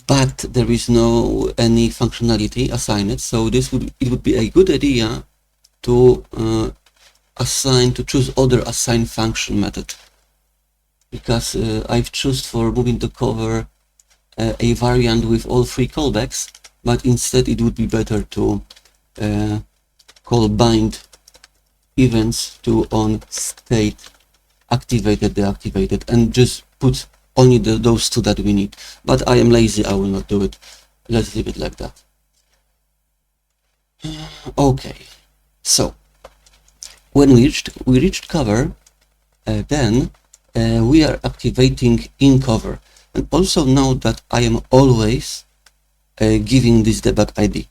but there is no any functionality assigned. So it would be a good idea to choose other assign function method, because I've chosen for moving the cover a variant with all three callbacks, but instead it would be better to call bind events to on state activated, deactivated, and just put only those two that we need. But I am lazy, I will not do it. Let's leave it like that. Okay, so when we reached cover, then we are activating in cover. And also note that I am always giving this debug ID.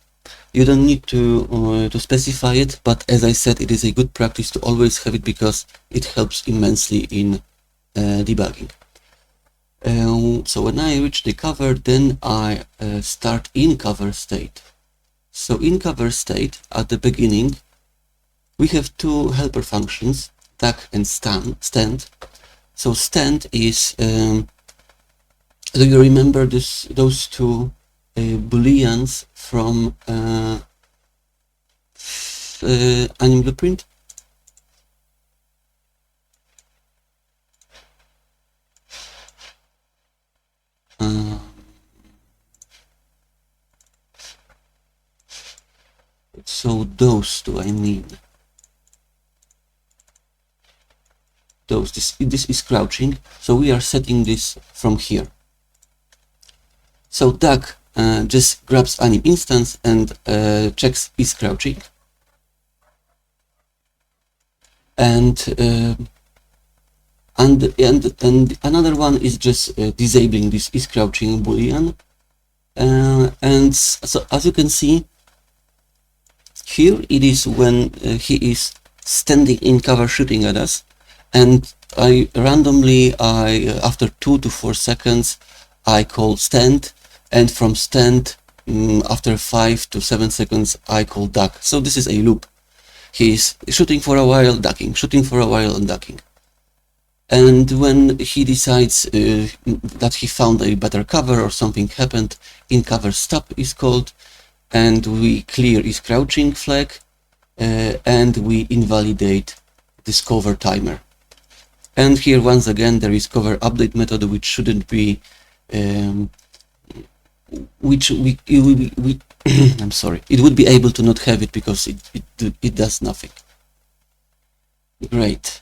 You don't need to specify it, but as I said, it is a good practice to always have it because it helps immensely in debugging. So when I reach the cover, then I start in cover state. So in cover state, at the beginning, we have two helper functions, duck and stand. So stand is, do you remember those two booleans from Anim Blueprint? So those two, I mean. This is crouching, so we are setting this from here. So duck just grabs anim instance and checks is crouching, and another one is just disabling this is crouching boolean, and so as you can see here, it is when he is standing in cover shooting at us. And I randomly, after 2 to 4 seconds, I call stand, and from stand, after 5 to 7 seconds, I call duck. So this is a loop. He is shooting for a while, ducking, shooting for a while, and ducking. And when he decides that he found a better cover or something happened, in cover stop is called, and we clear his crouching flag, and we invalidate this cover timer. And here once again there is cover update method, which shouldn't be, which we I'm sorry, it would be able to not have it because it does nothing. Great.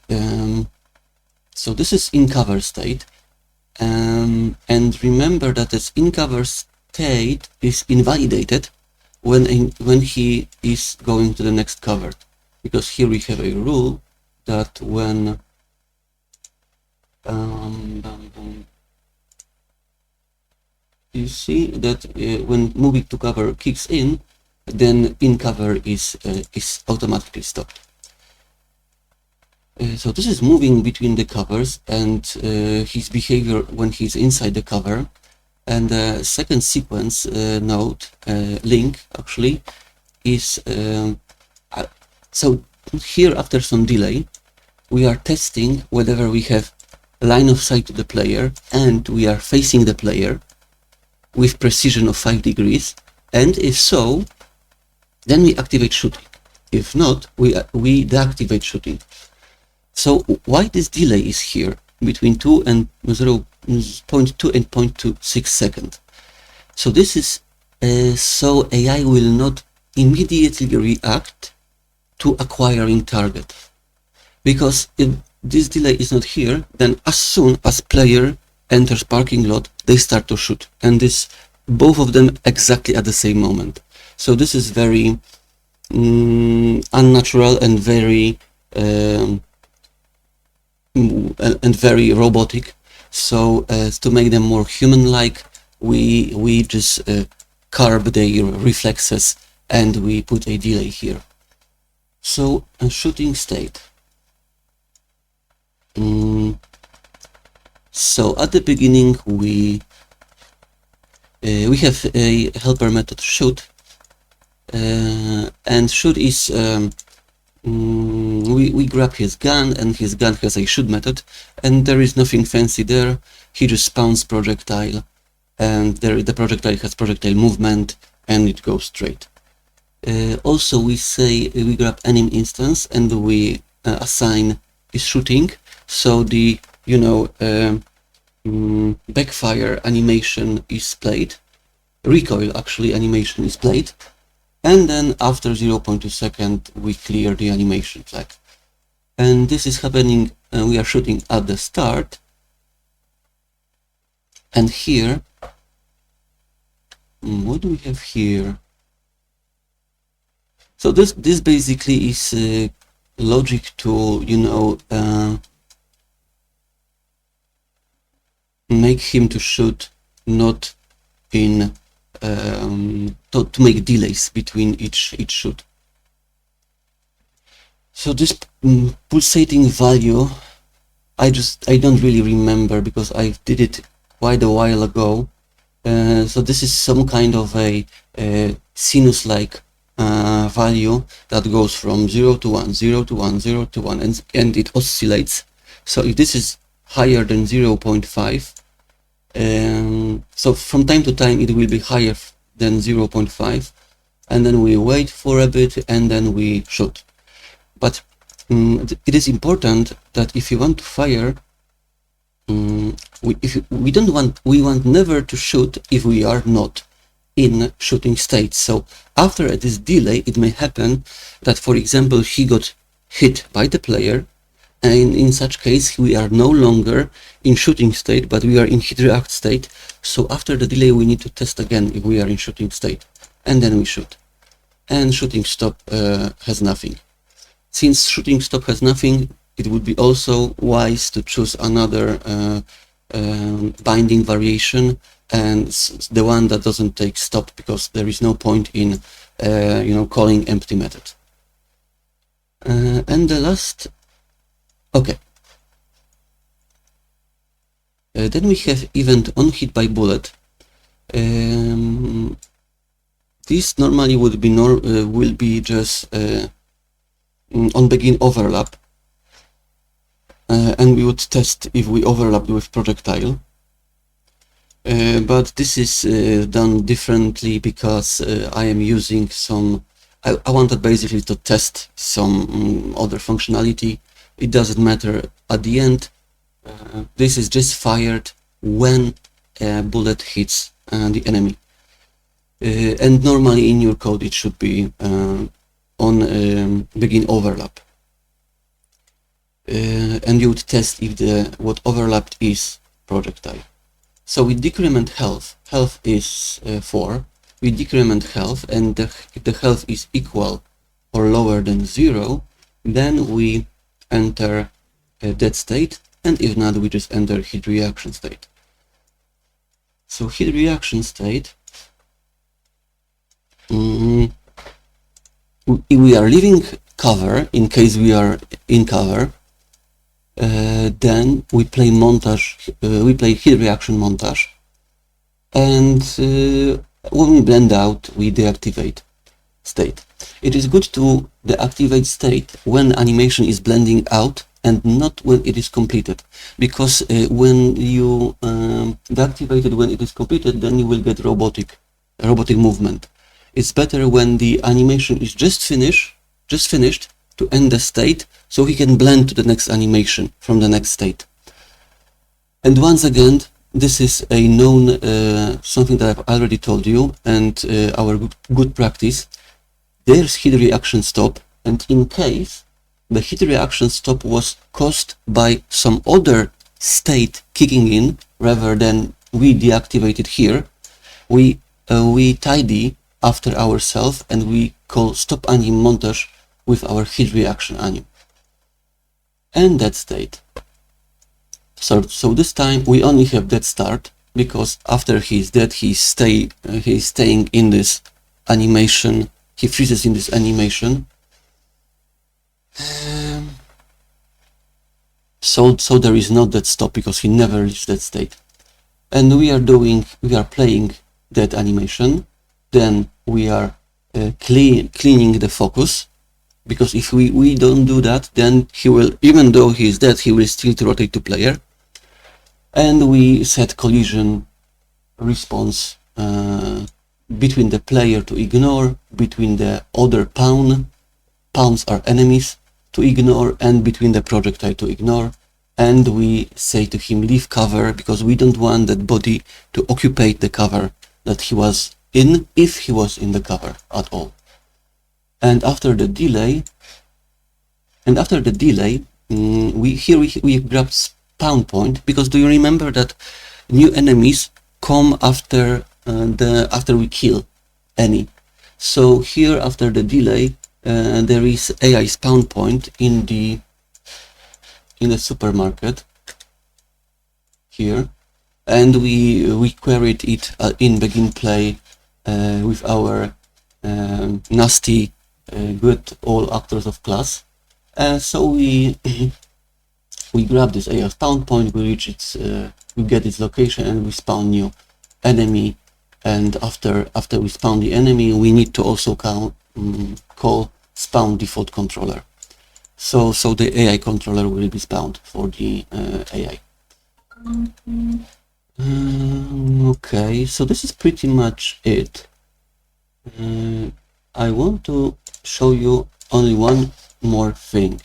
So this is in cover state, and remember that this in cover state is invalidated when he is going to the next cover, because here we have a rule that when you see that when moving to cover kicks in, then in cover is automatically stopped. So this is moving between the covers and his behavior when he's inside the cover. And the second sequence node link actually is so here after some delay we are testing whether we have line of sight to the player and we are facing the player with precision of 5 degrees, and if so, then we activate shooting. If not, we deactivate shooting. So why this delay is here between 2 and 0.2 and 0.26 seconds? So this is so AI will not immediately react to acquiring target, because if this delay is not here, then as soon as player enters parking lot, they start to shoot, and this both of them exactly at the same moment. So this is very unnatural and very robotic. So to make them more human-like, we just carve their reflexes and we put a delay here. So a shooting state. So at the beginning we We have a helper method shoot, and shoot is we grab his gun, and his gun has a shoot method, and there is nothing fancy there. He just spawns projectile, and the projectile has projectile movement, and it goes straight. Also, we say we grab anim instance, and we assign is shooting, so the backfire animation is played, recoil actually animation is played, and then after 0.2 seconds we clear the animation flag. And this is happening, we are shooting at the start, and here, what do we have here? So this basically is logic to, make him to shoot not in to make delays between each shoot. So this pulsating value, I don't really remember because I did it quite a while ago. So this is some kind of a sinus-like value that goes from 0 to 1, 0 to 1, 0 to 1, and it oscillates. So if this is higher than 0.5, so from time to time it will be higher than 0.5, and then we wait for a bit and then we shoot. But it is important that if you want to fire, we want never to shoot if we are not in shooting state. So after this delay, it may happen that, for example, he got hit by the player, and in such case we are no longer in shooting state, but we are in hit react state. So after the delay we need to test again if we are in shooting state, and then we shoot. And shooting stop has nothing. Since shooting stop has nothing, it would be also wise to choose another binding variation, and the one that doesn't take stop, because there is no point in calling empty method. And the last, okay. Then we have event on hit by bullet. This normally would be will be just on begin overlap, and we would test if we overlap with projectile. But this is done differently because I am using some. I wanted basically to test some other functionality. It doesn't matter at the end. This is just fired when a bullet hits the enemy. And normally in your code it should be on begin overlap. And you would test if what overlapped is projectile. So we decrement health. Health is 4. We decrement health, and if the health is equal or lower than 0, then we enter a dead state, and if not, we just enter hit reaction state. So hit reaction state, if we are leaving cover, in case we are in cover, then we play montage, we play hit reaction montage, and when we blend out, we deactivate state. It is good to deactivate state when animation is blending out and not when it is completed, because when you deactivate it when it is completed, then you will get robotic movement. It's better when the animation is just finished to end the state, so he can blend to the next animation from the next state. And once again, this is a known something that I've already told you, and our good practice. There's hit reaction stop, and in case the hit reaction stop was caused by some other state kicking in rather than we deactivated here, we tidy after ourselves and we call stop anim montage with our hit reaction anim. And that state. So this time we only have dead start, because after he's dead, he's staying in this animation. He freezes in this animation. So there is no dead stop because he never reached that state. And we are playing dead animation. Then we are cleaning the focus, because if we don't do that, then he will, even though he is dead, he will still rotate to player. And we set collision response between the player to ignore, between the other pawn, pawns are enemies, to ignore, and between the projectile to ignore. And we say to him leave cover, because we don't want that body to occupy the cover that he was in, if he was in the cover at all. And after the delay, we grab spawn point, because do you remember that new enemies come after after we kill any? So here, after the delay, there is AI spawn point in the supermarket here, and we queried it in begin play with our nasty good all actors of class. So we grab this AI spawn point, we reach its we get its location, and we spawn new enemy. And after we spawn the enemy, we need to also call spawn default controller. So the AI controller will be spawned for the AI. Okay, so this is pretty much it. I want to show you only one more thing.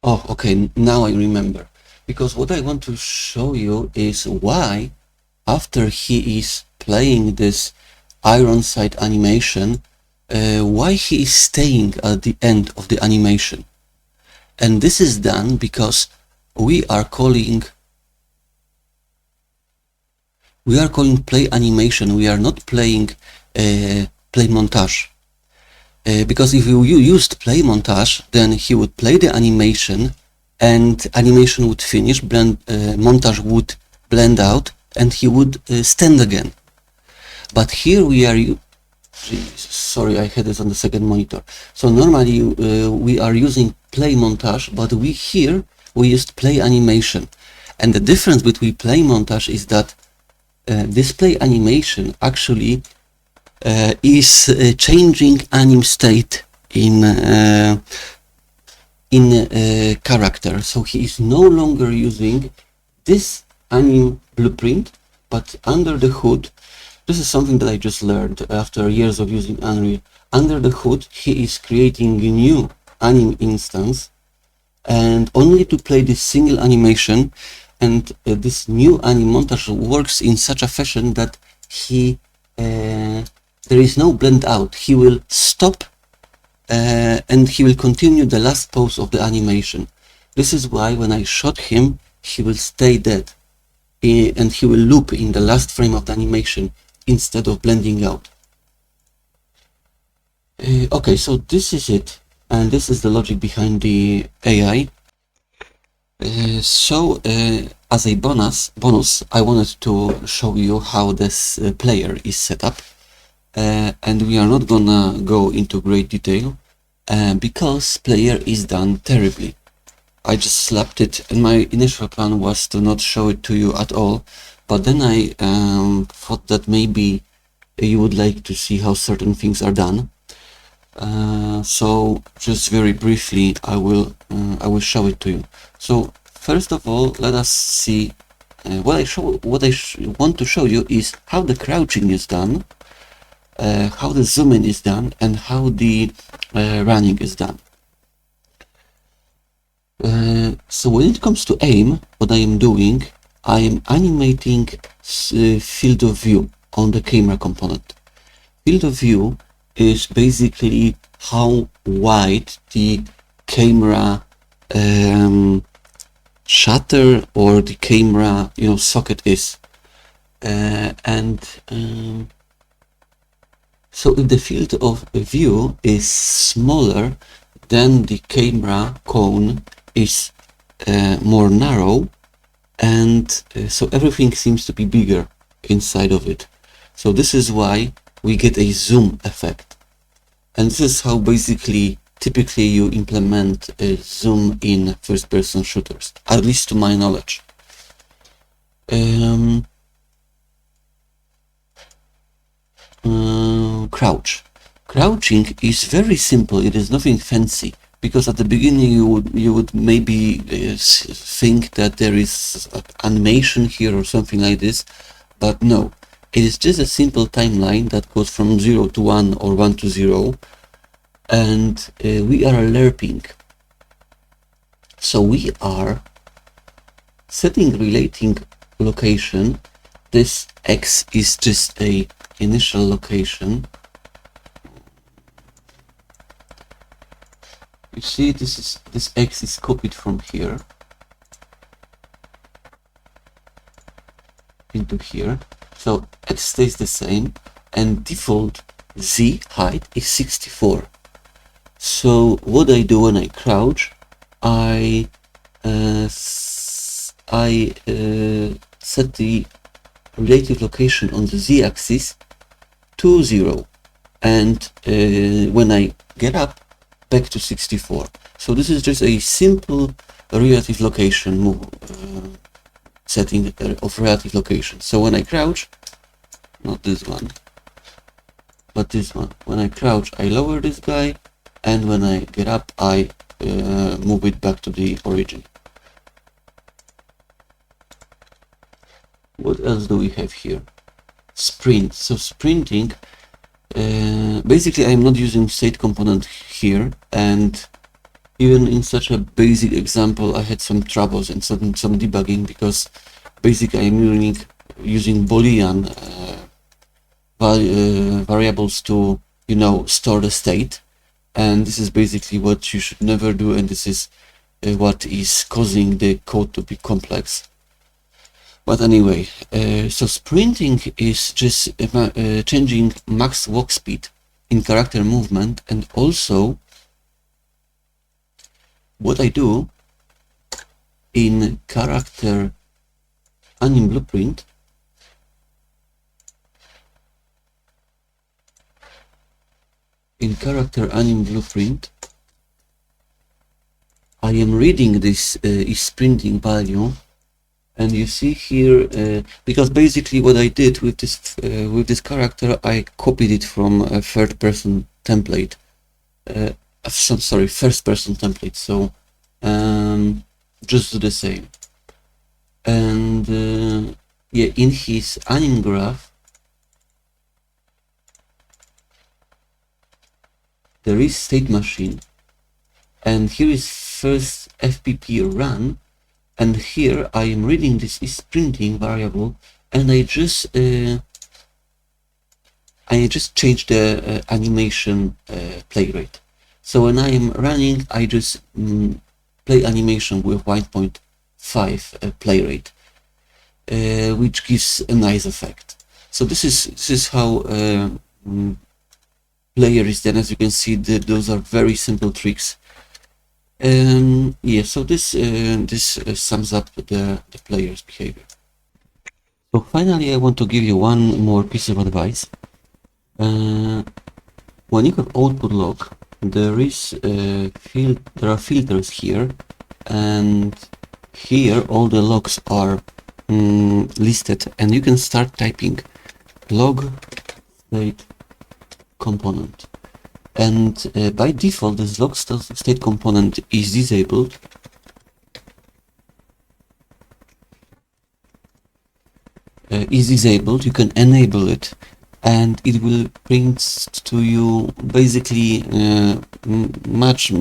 Oh, okay, now I remember. Because what I want to show you is why, after he is playing this iron sight animation, why he is staying at the end of the animation. And this is done because we are calling play animation. We are not playing play montage. Because if you used play montage, then he would play the animation, and animation would finish, montage would blend out, and he would stand again. But here we are, sorry, I had this on the second monitor. So normally we are using play montage, but we used play animation. And the difference between play montage is that this play animation actually is changing anim state in character. So he is no longer using this anim blueprint, but under the hood, this is something that I just learned after years of using Unreal. Under the hood, he is creating a new anim instance, and only to play this single animation. And this new anim montage works in such a fashion that there is no blend out. He will stop and he will continue the last pose of the animation. This is why when I shot him, he will stay dead and he will loop in the last frame of the animation instead of blending out. Okay, so this is it, and this is the logic behind the AI. As a bonus, I wanted to show you how this player is set up. And we are not gonna go into great detail because player is done terribly. I just slapped it, and my initial plan was to not show it to you at all, but then I thought that maybe you would like to see how certain things are done. So just very briefly, I will show it to you. So first of all, let us see what I want to show you is how the crouching is done, how the zoom-in is done, and how the running is done. So when it comes to aim, what I am doing, I am animating field of view on the camera component. Field of view is basically how wide the camera shutter or the camera socket is, so if the field of view is smaller, then the camera cone is more narrow, and so everything seems to be bigger inside of it. So this is why we get a zoom effect, and this is how basically typically you implement a zoom in first-person shooters, at least to my knowledge. Crouch. Crouching is very simple. It is nothing fancy, because at the beginning you would maybe think that there is animation here or something like this, but no, it is just a simple timeline that goes from 0 to 1 or 1 to 0, and we are lerping. So we are setting relating location. This X is just a initial location. You see, this X is copied from here into here, so it stays the same, and default Z height is 64. So what I do when I crouch, I set the relative location on the Z-axis to 0, and when I get up, back to 64. So this is just a simple relative location move, setting of relative location. So when I crouch, not this one, but this one, when I crouch I lower this guy, and when I get up I move it back to the origin. What else do we have here? Sprint. So sprinting, basically I'm not using state component here, and even in such a basic example I had some troubles and some debugging, because basically I'm using Boolean variables to, you know, store the state, and this is basically what you should never do, and this is what is causing the code to be complex. But anyway, so sprinting is just changing max walk speed in character movement, and also what I do in character anim blueprint, I am reading this is sprinting value. And you see here, because basically what I did with this character, I copied it from a third-person template. Sorry, first-person template. So just do the same. And yeah, in his anim graph, there is state machine, and here is first FPP run. And here I am reading this is sprinting variable, and I just change the animation play rate. So when I am running, I just play animation with 1.5 play rate, which gives a nice effect. So this is how player is done. As you can see, those are very simple tricks. Yeah, so this sums up the player's behavior. So finally, I want to give you one more piece of advice. When you have output log, there are filters here, and here all the logs are listed, and you can start typing log state component. And by default, this log state component is disabled. You can enable it, and it will print to you basically much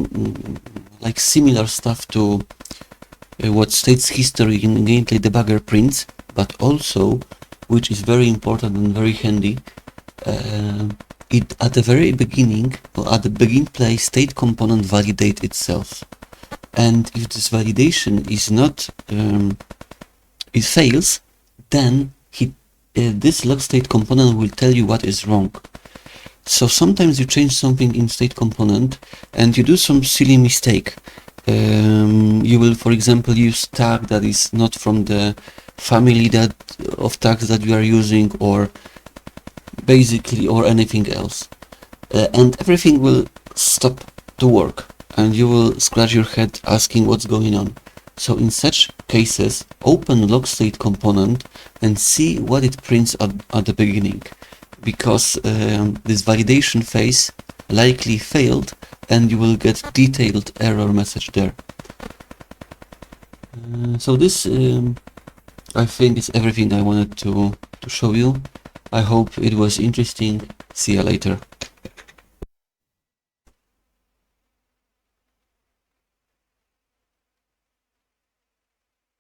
like similar stuff to what states history in gameplay debugger prints, but also, which is very important and very handy, it at the very beginning, or at the begin play, state component validate itself, and if this validation is not it fails, then this log state component will tell you what is wrong. So sometimes you change something in state component and you do some silly mistake. You will, for example, use tag that is not from the family of tags that you are using, or basically, or anything else. And everything will stop to work, and you will scratch your head asking what's going on. So in such cases, open log state component and see what it prints at the beginning, because this validation phase likely failed, and you will get detailed error message there. So this, I think, is everything I wanted to show you. I hope it was interesting. See you later.